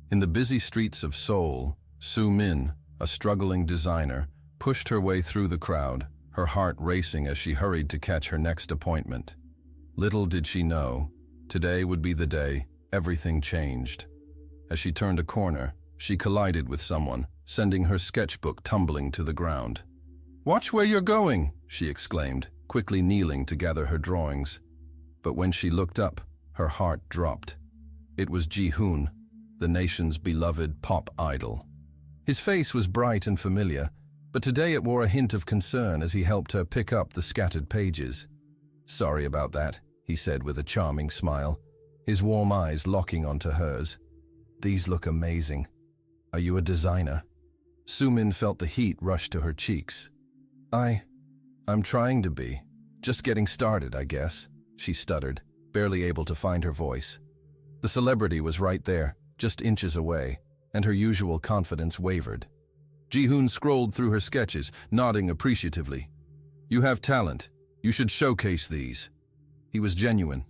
In the busy streets of Seoul, Soo-min, a struggling designer, pushed her way through the crowd, her heart racing as she hurried to catch her next appointment. Little did she know, today would be the day everything changed. As she turned a corner, she collided with someone, sending her sketchbook tumbling to the ground. "Watch where you're going," she exclaimed, quickly kneeling to gather her drawings. But when she looked up, her heart dropped. It was Ji-hoon, the nation's beloved pop idol. His face was bright and familiar, but today it wore a hint of concern as he helped her pick up the scattered pages. "Sorry about that," he said with a charming smile, his warm eyes locking onto hers. "These look amazing. Are you a designer?" Soo-min felt the heat rush to her cheeks. I'm trying to be. Just getting started, I guess," she stuttered, barely able to find her voice. The celebrity was right there, just inches away, and her usual confidence wavered. Ji-hoon scrolled through her sketches, nodding appreciatively. "You have talent. You should showcase these." He was genuine,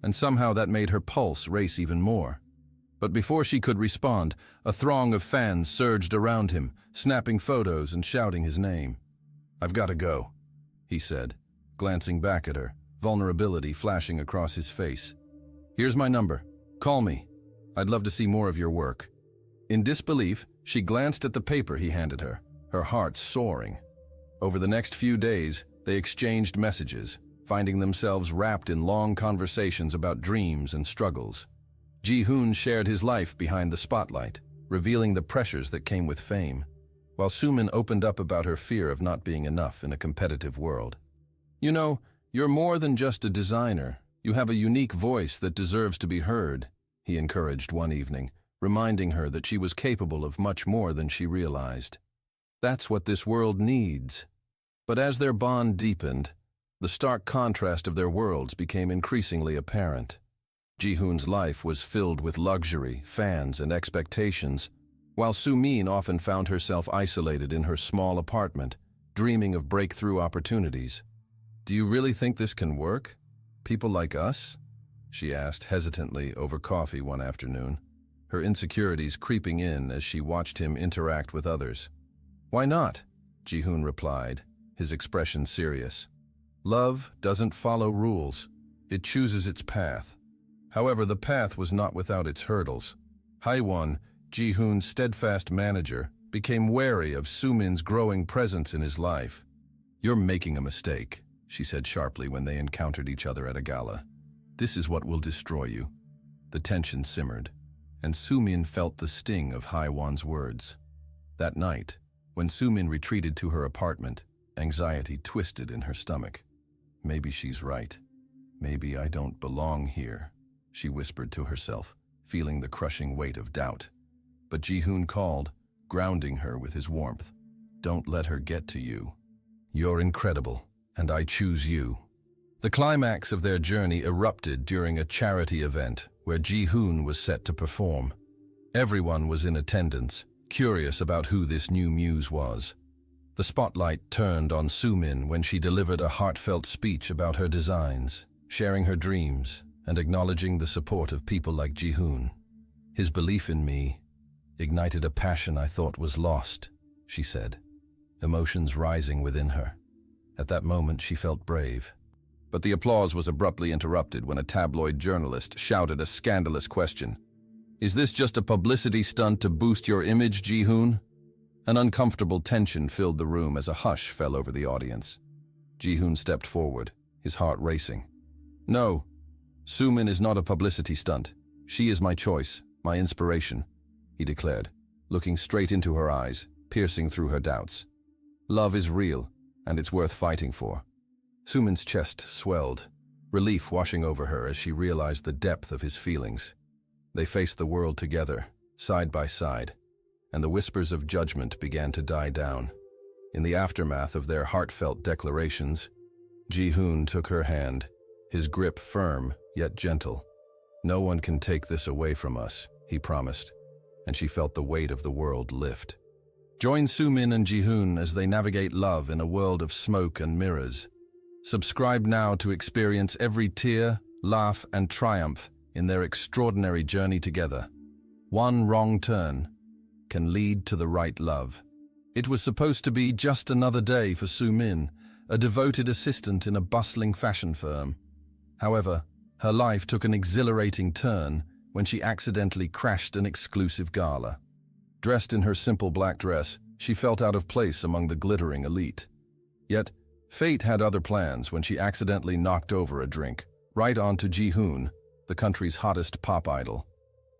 and somehow that made her pulse race even more. But before she could respond, a throng of fans surged around him, snapping photos and shouting his name. "I've got to go," he said, glancing back at her, vulnerability flashing across his face. "Here's my number. Call me. I'd love to see more of your work." In disbelief, she glanced at the paper he handed her, her heart soaring. Over the next few days, they exchanged messages, finding themselves wrapped in long conversations about dreams and struggles. Ji-hoon shared his life behind the spotlight, revealing the pressures that came with fame, while Soo-min opened up about her fear of not being enough in a competitive world. "You know, you're more than just a designer. You have a unique voice that deserves to be heard," he encouraged one evening, reminding her that she was capable of much more than she realized. That's what this world needs. But as their bond deepened, the stark contrast of their worlds became increasingly apparent. Ji-hoon's life was filled with luxury, fans, and expectations, while Soo-min often found herself isolated in her small apartment, dreaming of breakthrough opportunities. "Do you really think this can work? People like us?" she asked hesitantly over coffee one afternoon, her insecurities creeping in as she watched him interact with others. "Why not?" Ji-hoon replied, his expression serious. "Love doesn't follow rules. It chooses its path." However, the path was not without its hurdles. Haewon, Ji-hoon's steadfast manager, became wary of Soo-min's growing presence in his life. "You're making a mistake," she said sharply when they encountered each other at a gala. "This is what will destroy you." The tension simmered, and Sumin felt the sting of Haiwan's words. That night, when Sumin retreated to her apartment, anxiety twisted in her stomach. "Maybe she's right. Maybe I don't belong here," she whispered to herself, feeling the crushing weight of doubt. But Ji-hoon called, grounding her with his warmth. "Don't let her get to you. You're incredible, and I choose you." The climax of their journey erupted during a charity event where Ji-hoon was set to perform. Everyone was in attendance, curious about who this new muse was. The spotlight turned on Sumin when she delivered a heartfelt speech about her designs, sharing her dreams and acknowledging the support of people like Ji-hoon. "His belief in me ignited a passion I thought was lost," she said, emotions rising within her. At that moment, she felt brave. But the applause was abruptly interrupted when a tabloid journalist shouted a scandalous question. "Is this just a publicity stunt to boost your image, Ji-hoon?" An uncomfortable tension filled the room as a hush fell over the audience. Ji-hoon stepped forward, his heart racing. "No, Sumin is not a publicity stunt. She is my choice, my inspiration," he declared, looking straight into her eyes, piercing through her doubts. "Love is real, and it's worth fighting for." Sumin's chest swelled, relief washing over her as she realized the depth of his feelings. They faced the world together, side by side, and the whispers of judgment began to die down. In the aftermath of their heartfelt declarations, Ji-hoon took her hand, his grip firm yet gentle. "No one can take this away from us," he promised, and she felt the weight of the world lift. Join Sumin and Ji-hoon as they navigate love in a world of smoke and mirrors. Subscribe now to experience every tear, laugh, and triumph in their extraordinary journey together. One wrong turn can lead to the right love. It was supposed to be just another day for Sumin, a devoted assistant in a bustling fashion firm. However, her life took an exhilarating turn when she accidentally crashed an exclusive gala. Dressed in her simple black dress, she felt out of place among the glittering elite. Yet, fate had other plans when she accidentally knocked over a drink, right onto Ji-hoon, the country's hottest pop idol.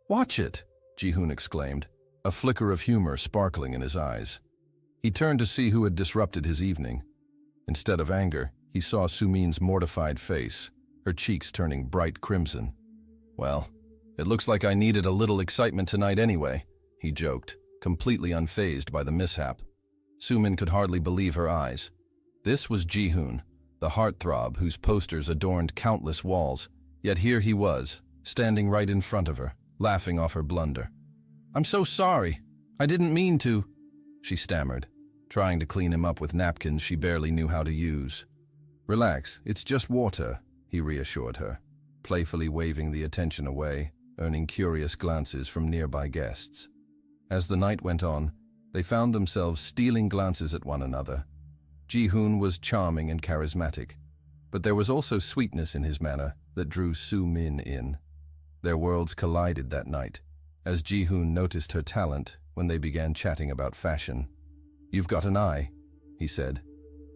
"Watch it!" Ji-hoon exclaimed, a flicker of humor sparkling in his eyes. He turned to see who had disrupted his evening. Instead of anger, he saw Sumin's mortified face, her cheeks turning bright crimson. "Well, it looks like I needed a little excitement tonight anyway," he joked, completely unfazed by the mishap. Sumin could hardly believe her eyes. This was Ji-hoon, the heartthrob whose posters adorned countless walls, yet here he was, standing right in front of her, laughing off her blunder. "I'm so sorry. I didn't mean to," she stammered, trying to clean him up with napkins she barely knew how to use. "Relax, it's just water," he reassured her, playfully waving the attention away, earning curious glances from nearby guests. As the night went on, they found themselves stealing glances at one another. Ji-hoon was charming and charismatic, but there was also sweetness in his manner that drew Sumin in. Their worlds collided that night, as Ji-hoon noticed her talent when they began chatting about fashion. "You've got an eye," he said,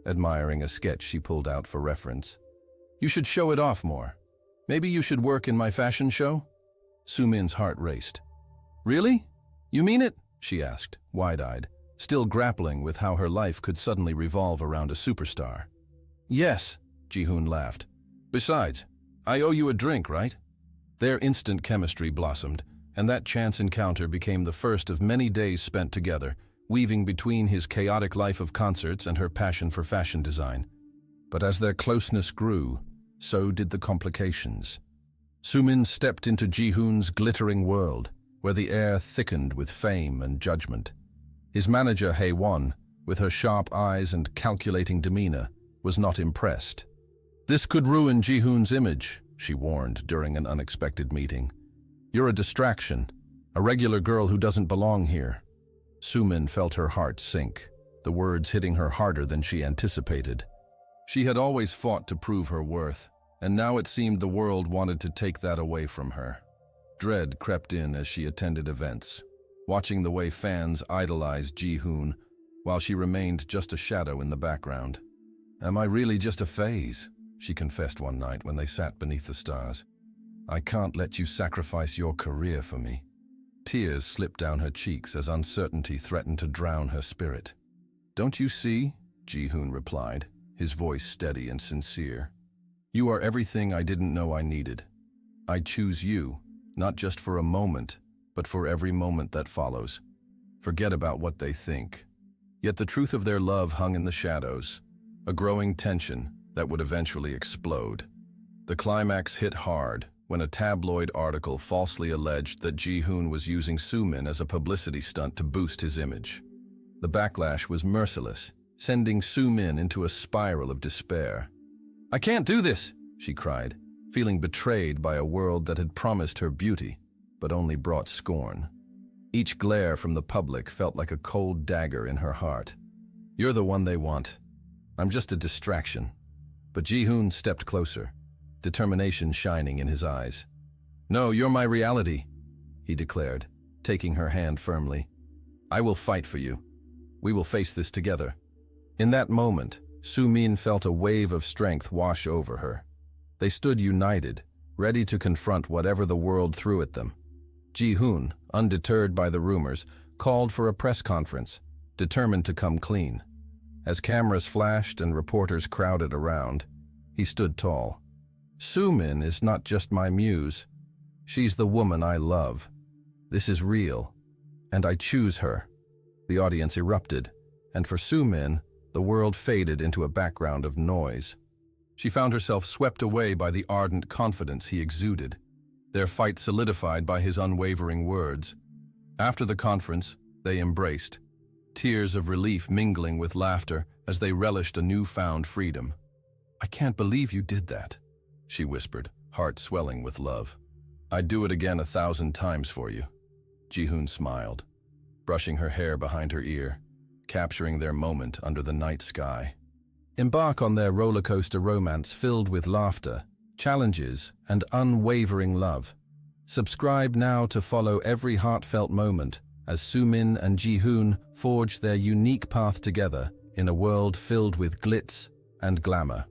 admiring a sketch she pulled out for reference. "You should show it off more. Maybe you should work in my fashion show?" Sumin's heart raced. "Really? You mean it?" she asked, wide-eyed, still grappling with how her life could suddenly revolve around a superstar. "Yes," Ji-hoon laughed. "Besides, I owe you a drink, right?" Their instant chemistry blossomed, and that chance encounter became the first of many days spent together, weaving between his chaotic life of concerts and her passion for fashion design. But as their closeness grew, so did the complications. Sumin stepped into Ji-hoon's glittering world, where the air thickened with fame and judgment. His manager, Hae-won, with her sharp eyes and calculating demeanor, was not impressed. "This could ruin Ji-hoon's image," she warned during an unexpected meeting. "You're a distraction, a regular girl who doesn't belong here." Sumin felt her heart sink, the words hitting her harder than she anticipated. She had always fought to prove her worth, and now it seemed the world wanted to take that away from her. Dread crept in as she attended events, watching the way fans idolized Ji-hoon, while she remained just a shadow in the background. Am I really just a phase? She confessed one night when they sat beneath the stars. I can't let you sacrifice your career for me. Tears slipped down her cheeks as uncertainty threatened to drown her spirit. Don't you see? Ji-hoon replied, his voice steady and sincere. You are everything I didn't know I needed. I choose you, not just for a moment, but for every moment that follows. Forget about what they think. Yet the truth of their love hung in the shadows, a growing tension that would eventually explode. The climax hit hard when a tabloid article falsely alleged that Ji-hoon was using Soo-min as a publicity stunt to boost his image. The backlash was merciless, sending Soo-min into a spiral of despair. I can't do this, she cried, feeling betrayed by a world that had promised her beauty, but only brought scorn. Each glare from the public felt like a cold dagger in her heart. You're the one they want. I'm just a distraction. But Ji-hoon stepped closer, determination shining in his eyes. No, you're my reality, he declared, taking her hand firmly. I will fight for you. We will face this together. In that moment, Soo-min felt a wave of strength wash over her. They stood united, ready to confront whatever the world threw at them. Ji-hoon, undeterred by the rumors, called for a press conference, determined to come clean. As cameras flashed and reporters crowded around, he stood tall. Soo-min is not just my muse. She's the woman I love. This is real, and I choose her. The audience erupted, and for Soo-min, the world faded into a background of noise. She found herself swept away by the ardent confidence he exuded, their fight solidified by his unwavering words. After the conference, they embraced, tears of relief mingling with laughter as they relished a newfound freedom. I can't believe you did that, she whispered, heart swelling with love. I'd do it again 1,000 times for you. Ji-hoon smiled, brushing her hair behind her ear, capturing their moment under the night sky. Embark on their roller coaster romance filled with laughter, challenges, and unwavering love. Subscribe now to follow every heartfelt moment as Soo-min and Ji-hoon forge their unique path together in a world filled with glitz and glamour.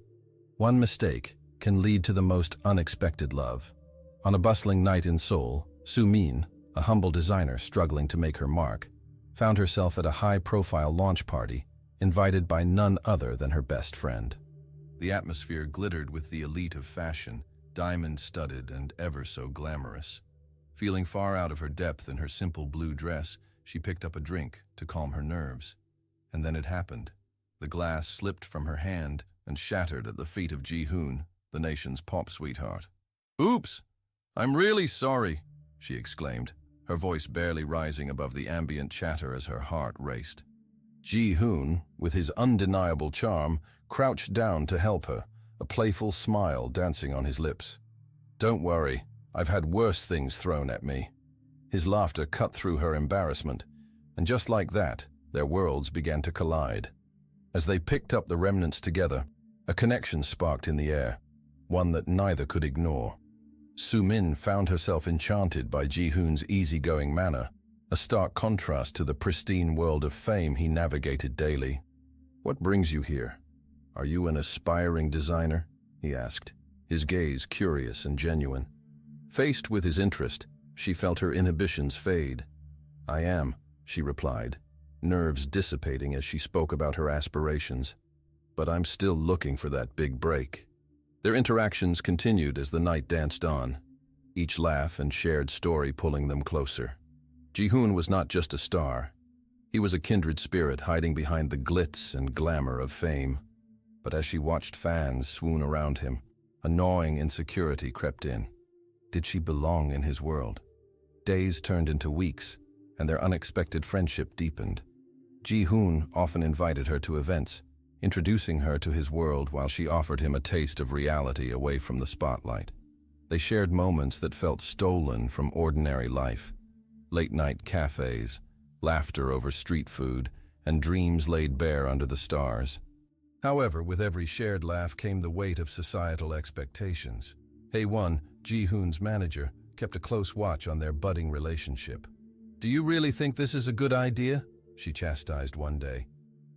One mistake can lead to the most unexpected love. On a bustling night in Seoul, Soo-min, a humble designer struggling to make her mark, found herself at a high-profile launch party, invited by none other than her best friend. The atmosphere glittered with the elite of fashion, diamond-studded and ever so glamorous. Feeling far out of her depth in her simple blue dress, she picked up a drink to calm her nerves. And then it happened. The glass slipped from her hand and shattered at the feet of Ji-hoon, the nation's pop sweetheart. Oops! I'm really sorry, she exclaimed, her voice barely rising above the ambient chatter as her heart raced. Ji-hoon, with his undeniable charm, crouched down to help her, a playful smile dancing on his lips. Don't worry, I've had worse things thrown at me. His laughter cut through her embarrassment, and just like that, their worlds began to collide. As they picked up the remnants together, a connection sparked in the air, one that neither could ignore. Soo-min found herself enchanted by Ji-hoon's easygoing manner, a stark contrast to the pristine world of fame he navigated daily. What brings you here? Are you an aspiring designer? He asked, his gaze curious and genuine. Faced with his interest, she felt her inhibitions fade. I am, she replied, nerves dissipating as she spoke about her aspirations. But I'm still looking for that big break. Their interactions continued as the night danced on, each laugh and shared story pulling them closer. Ji-hoon was not just a star. He was a kindred spirit hiding behind the glitz and glamour of fame. But as she watched fans swoon around him, a gnawing insecurity crept in. Did she belong in his world? Days turned into weeks, and their unexpected friendship deepened. Ji-hoon often invited her to events, introducing her to his world while she offered him a taste of reality away from the spotlight. They shared moments that felt stolen from ordinary life. Late-night cafes, laughter over street food, and dreams laid bare under the stars. However, with every shared laugh came the weight of societal expectations. Hae-won, Ji-hoon's manager, kept a close watch on their budding relationship. Do you really think this is a good idea? She chastised one day.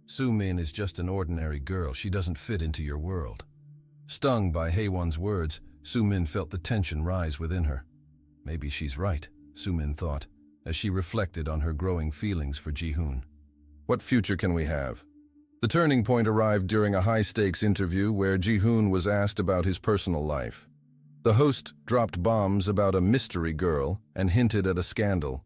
Soo-min is just an ordinary girl. She doesn't fit into your world. Stung by Haewon's words, Soo-min felt the tension rise within her. Maybe she's right, Soo-min thought, as she reflected on her growing feelings for Ji-hoon. What future can we have? The turning point arrived during a high-stakes interview where Ji-hoon was asked about his personal life. The host dropped bombs about a mystery girl and hinted at a scandal.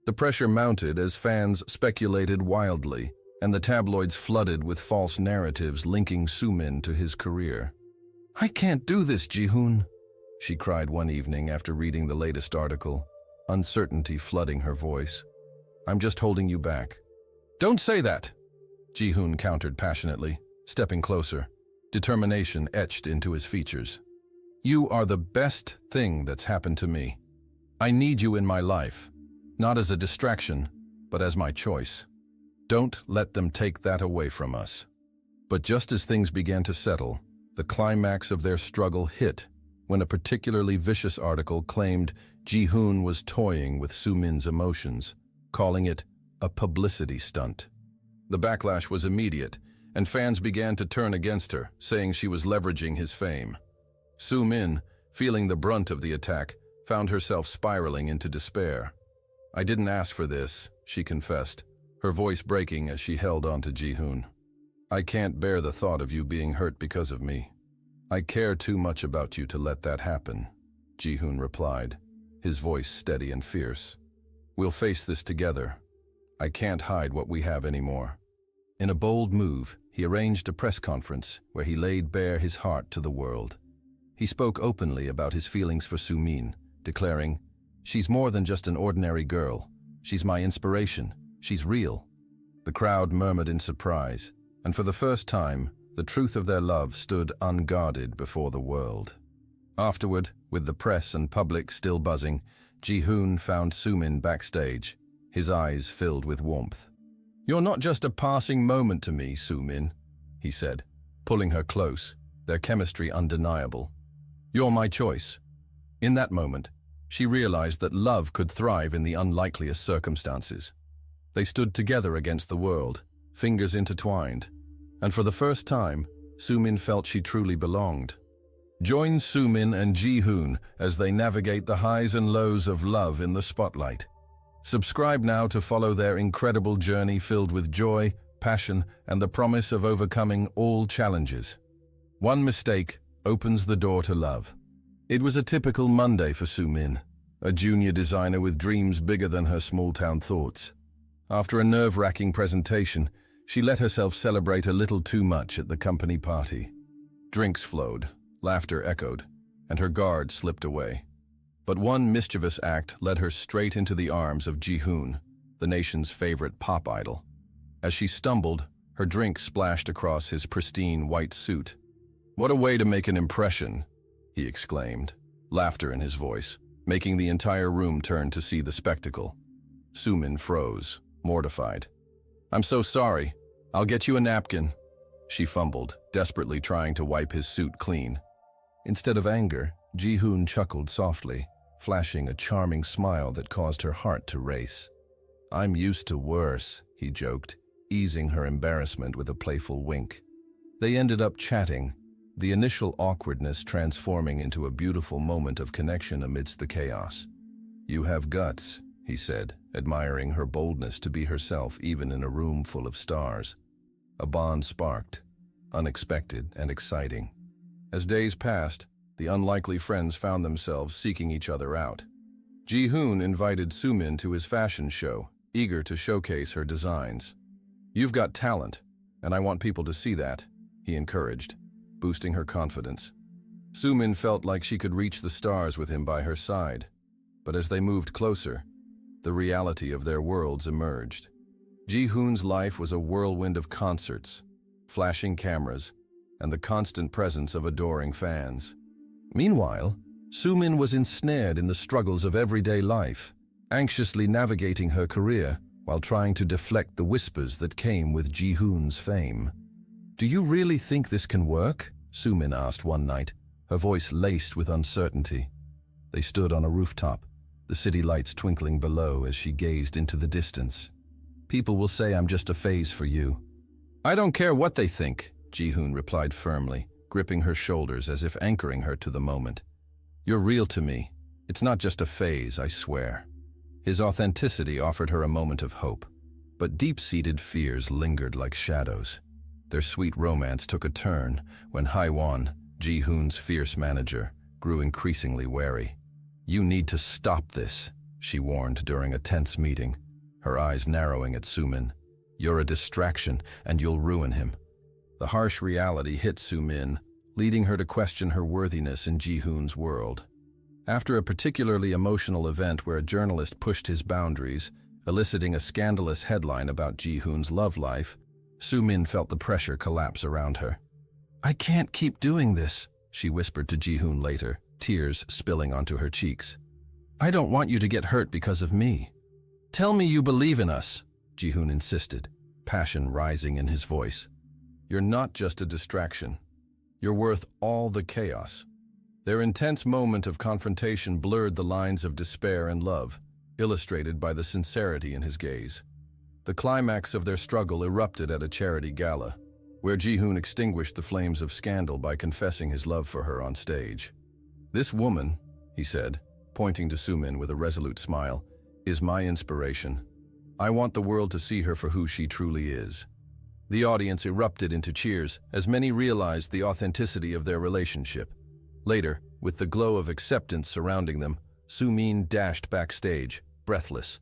The pressure mounted as fans speculated wildly, and the tabloids flooded with false narratives linking Soo-min to his career. "I can't do this, Ji-hoon," she cried one evening after reading the latest article, uncertainty flooding her voice. "I'm just holding you back." "Don't say that," Ji-hoon countered passionately, stepping closer, determination etched into his features. "You are the best thing that's happened to me. I need you in my life, not as a distraction, but as my choice. Don't let them take that away from us." But just as things began to settle, the climax of their struggle hit when a particularly vicious article claimed Ji-hoon was toying with Soo-min's emotions, calling it a publicity stunt. The backlash was immediate, and fans began to turn against her, saying she was leveraging his fame. Soo-min, feeling the brunt of the attack, found herself spiraling into despair. "I didn't ask for this," she confessed, her voice breaking as she held on to Ji-hoon. "I can't bear the thought of you being hurt because of me. I care too much about you to let that happen," Ji-hoon replied, his voice steady and fierce. "We'll face this together. I can't hide what we have anymore." In a bold move, he arranged a press conference where he laid bare his heart to the world. He spoke openly about his feelings for Soo-min, declaring, "She's more than just an ordinary girl. She's my inspiration. She's real." The crowd murmured in surprise, and for the first time, the truth of their love stood unguarded before the world. Afterward, with the press and public still buzzing, Ji-hoon found Soo-min backstage, his eyes filled with warmth. "You're not just a passing moment to me, Soo-min," he said, pulling her close, their chemistry undeniable. "You're my choice." In that moment, she realized that love could thrive in the unlikeliest circumstances. They stood together against the world, fingers intertwined, and for the first time, Soo-min felt she truly belonged. Join Soo-min and Ji-hoon as they navigate the highs and lows of love in the spotlight. Subscribe now to follow their incredible journey filled with joy, passion, and the promise of overcoming all challenges. One mistake opens the door to love. It was a typical Monday for Soo-min, a junior designer with dreams bigger than her small-town thoughts. After a nerve-wracking presentation, she let herself celebrate a little too much at the company party. Drinks flowed, laughter echoed, and her guard slipped away. But one mischievous act led her straight into the arms of Ji-hoon, the nation's favorite pop idol. As she stumbled, her drink splashed across his pristine white suit. "What a way to make an impression," he exclaimed, laughter in his voice, making the entire room turn to see the spectacle. Soo-min froze, mortified. "I'm so sorry. I'll get you a napkin," she fumbled, desperately trying to wipe his suit clean. Instead of anger, Ji-hoon chuckled softly, flashing a charming smile that caused her heart to race. "I'm used to worse," he joked, easing her embarrassment with a playful wink. They ended up chatting, the initial awkwardness transforming into a beautiful moment of connection amidst the chaos. "You have guts," he said, admiring her boldness to be herself even in a room full of stars. A bond sparked, unexpected and exciting. As days passed, the unlikely friends found themselves seeking each other out. Ji-hoon invited Soo-min to his fashion show, eager to showcase her designs. "You've got talent, and I want people to see that," he encouraged, boosting her confidence. Soo-min felt like she could reach the stars with him by her side, but as they moved closer, the reality of their worlds emerged. Ji-hoon's life was a whirlwind of concerts, flashing cameras, and the constant presence of adoring fans. Meanwhile, Soo-min was ensnared in the struggles of everyday life, anxiously navigating her career while trying to deflect the whispers that came with Ji-hoon's fame. "Do you really think this can work?" Soo-min asked one night, her voice laced with uncertainty. They stood on a rooftop, the city lights twinkling below as she gazed into the distance. "People will say I'm just a phase for you." I don't care what they think, Ji-hoon replied firmly, gripping her shoulders as if anchoring her to the moment. You're real to me. It's not just a phase, I swear. His authenticity offered her a moment of hope, but deep-seated fears lingered like shadows. Their sweet romance took a turn when Haewon, Ji-hoon's fierce manager, grew increasingly wary. You need to stop this, she warned during a tense meeting, her eyes narrowing at Soo-min. You're a distraction, and you'll ruin him. The harsh reality hit Soo-min, leading her to question her worthiness in Ji-hoon's world. After a particularly emotional event where a journalist pushed his boundaries, eliciting a scandalous headline about Ji-hoon's love life, Soo-min felt the pressure collapse around her. I can't keep doing this, she whispered to Ji-hoon later, tears spilling onto her cheeks. I don't want you to get hurt because of me. Tell me you believe in us, Ji-hoon insisted, passion rising in his voice. You're not just a distraction. You're worth all the chaos. Their intense moment of confrontation blurred the lines of despair and love, illustrated by the sincerity in his gaze. The climax of their struggle erupted at a charity gala, where Ji-hoon extinguished the flames of scandal by confessing his love for her on stage. This woman, he said, pointing to Soo-min with a resolute smile, is my inspiration. I want the world to see her for who she truly is. The audience erupted into cheers as many realized the authenticity of their relationship. Later, with the glow of acceptance surrounding them, Soo-min dashed backstage, breathless.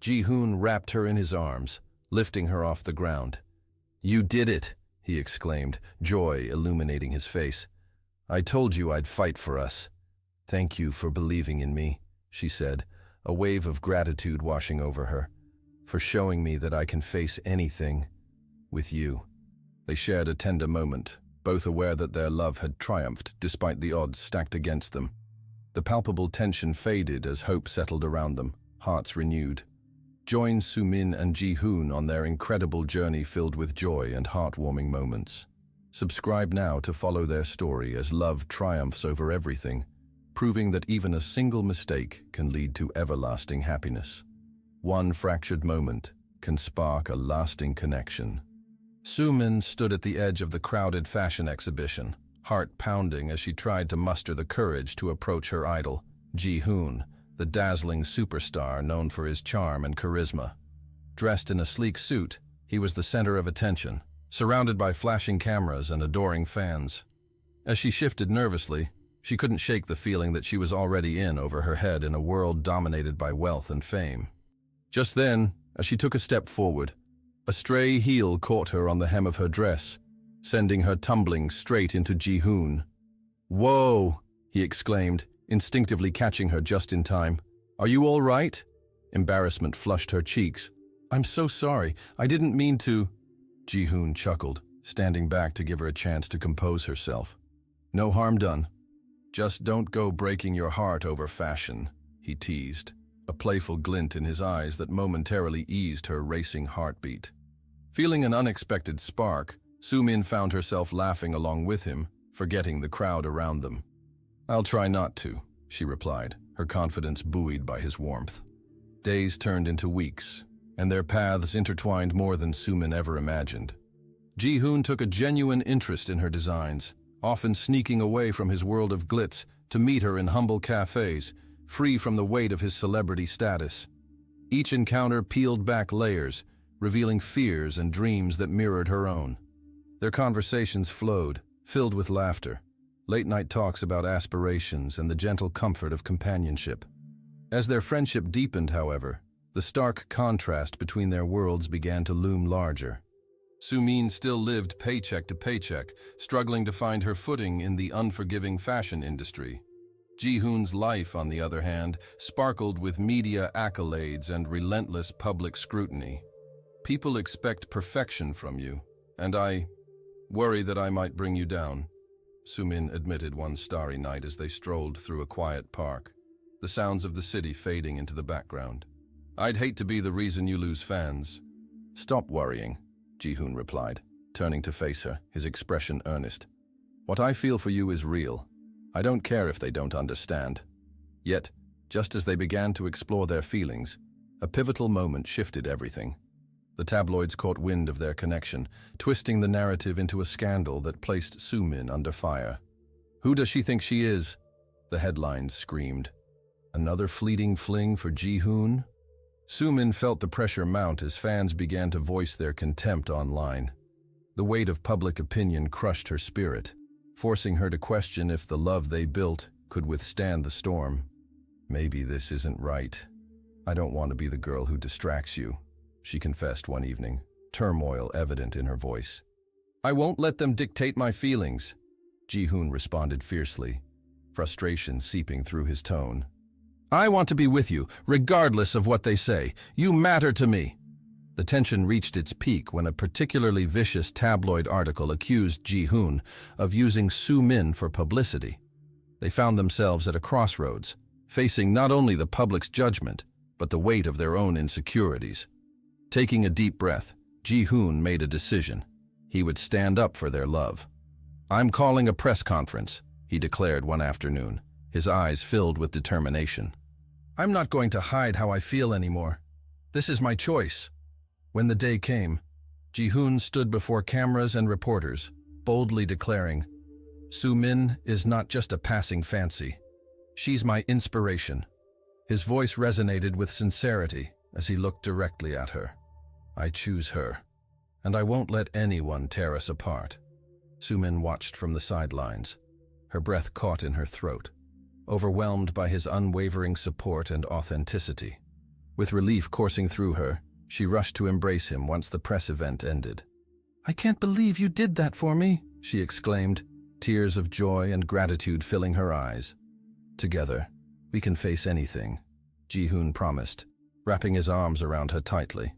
Ji-hoon wrapped her in his arms, lifting her off the ground. You did it, he exclaimed, joy illuminating his face. I told you I'd fight for us. Thank you for believing in me, she said, a wave of gratitude washing over her. For showing me that I can face anything with you. They shared a tender moment, both aware that their love had triumphed despite the odds stacked against them. The palpable tension faded as hope settled around them, hearts renewed. Join Soo-min and Ji-hoon on their incredible journey filled with joy and heartwarming moments. Subscribe now to follow their story as love triumphs over everything, proving that even a single mistake can lead to everlasting happiness. One fractured moment can spark a lasting connection. Soo-min stood at the edge of the crowded fashion exhibition, heart pounding as she tried to muster the courage to approach her idol, Ji-hoon, the dazzling superstar known for his charm and charisma. Dressed in a sleek suit, he was the center of attention, surrounded by flashing cameras and adoring fans. As she shifted nervously, she couldn't shake the feeling that she was already in over her head in a world dominated by wealth and fame. Just then, as she took a step forward, a stray heel caught her on the hem of her dress, sending her tumbling straight into Ji-hoon. Whoa, he exclaimed, instinctively catching her just in time. Are you all right? Embarrassment flushed her cheeks. I'm so sorry, I didn't mean to. Ji-hoon chuckled, standing back to give her a chance to compose herself. No harm done. Just don't go breaking your heart over fashion, he teased, a playful glint in his eyes that momentarily eased her racing heartbeat. Feeling an unexpected spark, Soo-min found herself laughing along with him, forgetting the crowd around them. I'll try not to, she replied, her confidence buoyed by his warmth. Days turned into weeks, and their paths intertwined more than Soo-min ever imagined. Ji-hoon took a genuine interest in her designs, often sneaking away from his world of glitz to meet her in humble cafes, free from the weight of his celebrity status. Each encounter peeled back layers, revealing fears and dreams that mirrored her own. Their conversations flowed, filled with laughter, late-night talks about aspirations and the gentle comfort of companionship. As their friendship deepened, however, the stark contrast between their worlds began to loom larger. Soo-min still lived paycheck to paycheck, struggling to find her footing in the unforgiving fashion industry. Ji-hoon's life, on the other hand, sparkled with media accolades and relentless public scrutiny. People expect perfection from you, and I worry that I might bring you down, Soo-min admitted one starry night as they strolled through a quiet park, the sounds of the city fading into the background. I'd hate to be the reason you lose fans. Stop worrying, Ji-hoon replied, turning to face her, his expression earnest. What I feel for you is real. I don't care if they don't understand. Yet, just as they began to explore their feelings, a pivotal moment shifted everything. The tabloids caught wind of their connection, twisting the narrative into a scandal that placed Soo-min under fire. "Who does she think she is?" the headlines screamed. "Another fleeting fling for Ji-hoon?" Soo-min felt the pressure mount as fans began to voice their contempt online. The weight of public opinion crushed her spirit, forcing her to question if the love they built could withstand the storm. "Maybe this isn't right. I don't want to be the girl who distracts you," she confessed one evening, turmoil evident in her voice. "I won't let them dictate my feelings," Ji-hoon responded fiercely, frustration seeping through his tone. "I want to be with you, regardless of what they say. You matter to me." The tension reached its peak when a particularly vicious tabloid article accused Ji-hoon of using Soo-min for publicity. They found themselves at a crossroads, facing not only the public's judgment, but the weight of their own insecurities. Taking a deep breath, Ji-hoon made a decision. He would stand up for their love. "I'm calling a press conference," he declared one afternoon, his eyes filled with determination. "I'm not going to hide how I feel anymore. This is my choice." When the day came, Ji-hoon stood before cameras and reporters, boldly declaring, "Soo-min is not just a passing fancy. She's my inspiration." His voice resonated with sincerity as he looked directly at her. "I choose her, and I won't let anyone tear us apart." Soo-min watched from the sidelines, her breath caught in her throat, overwhelmed by his unwavering support and authenticity. With relief coursing through her, she rushed to embrace him once the press event ended. "I can't believe you did that for me," she exclaimed, tears of joy and gratitude filling her eyes. "Together, we can face anything," Ji-hoon promised, wrapping his arms around her tightly.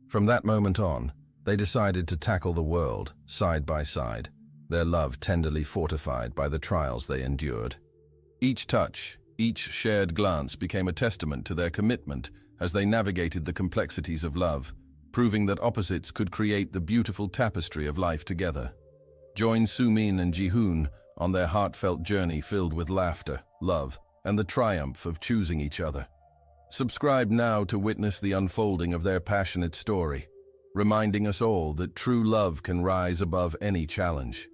From that moment on, they decided to tackle the world, side by side, their love tenderly fortified by the trials they endured. Each touch, each shared glance became a testament to their commitment as they navigated the complexities of love, proving that opposites could create the beautiful tapestry of life together. Join Soo-min and Ji-hoon on their heartfelt journey filled with laughter, love, and the triumph of choosing each other. Subscribe now to witness the unfolding of their passionate story, reminding us all that true love can rise above any challenge.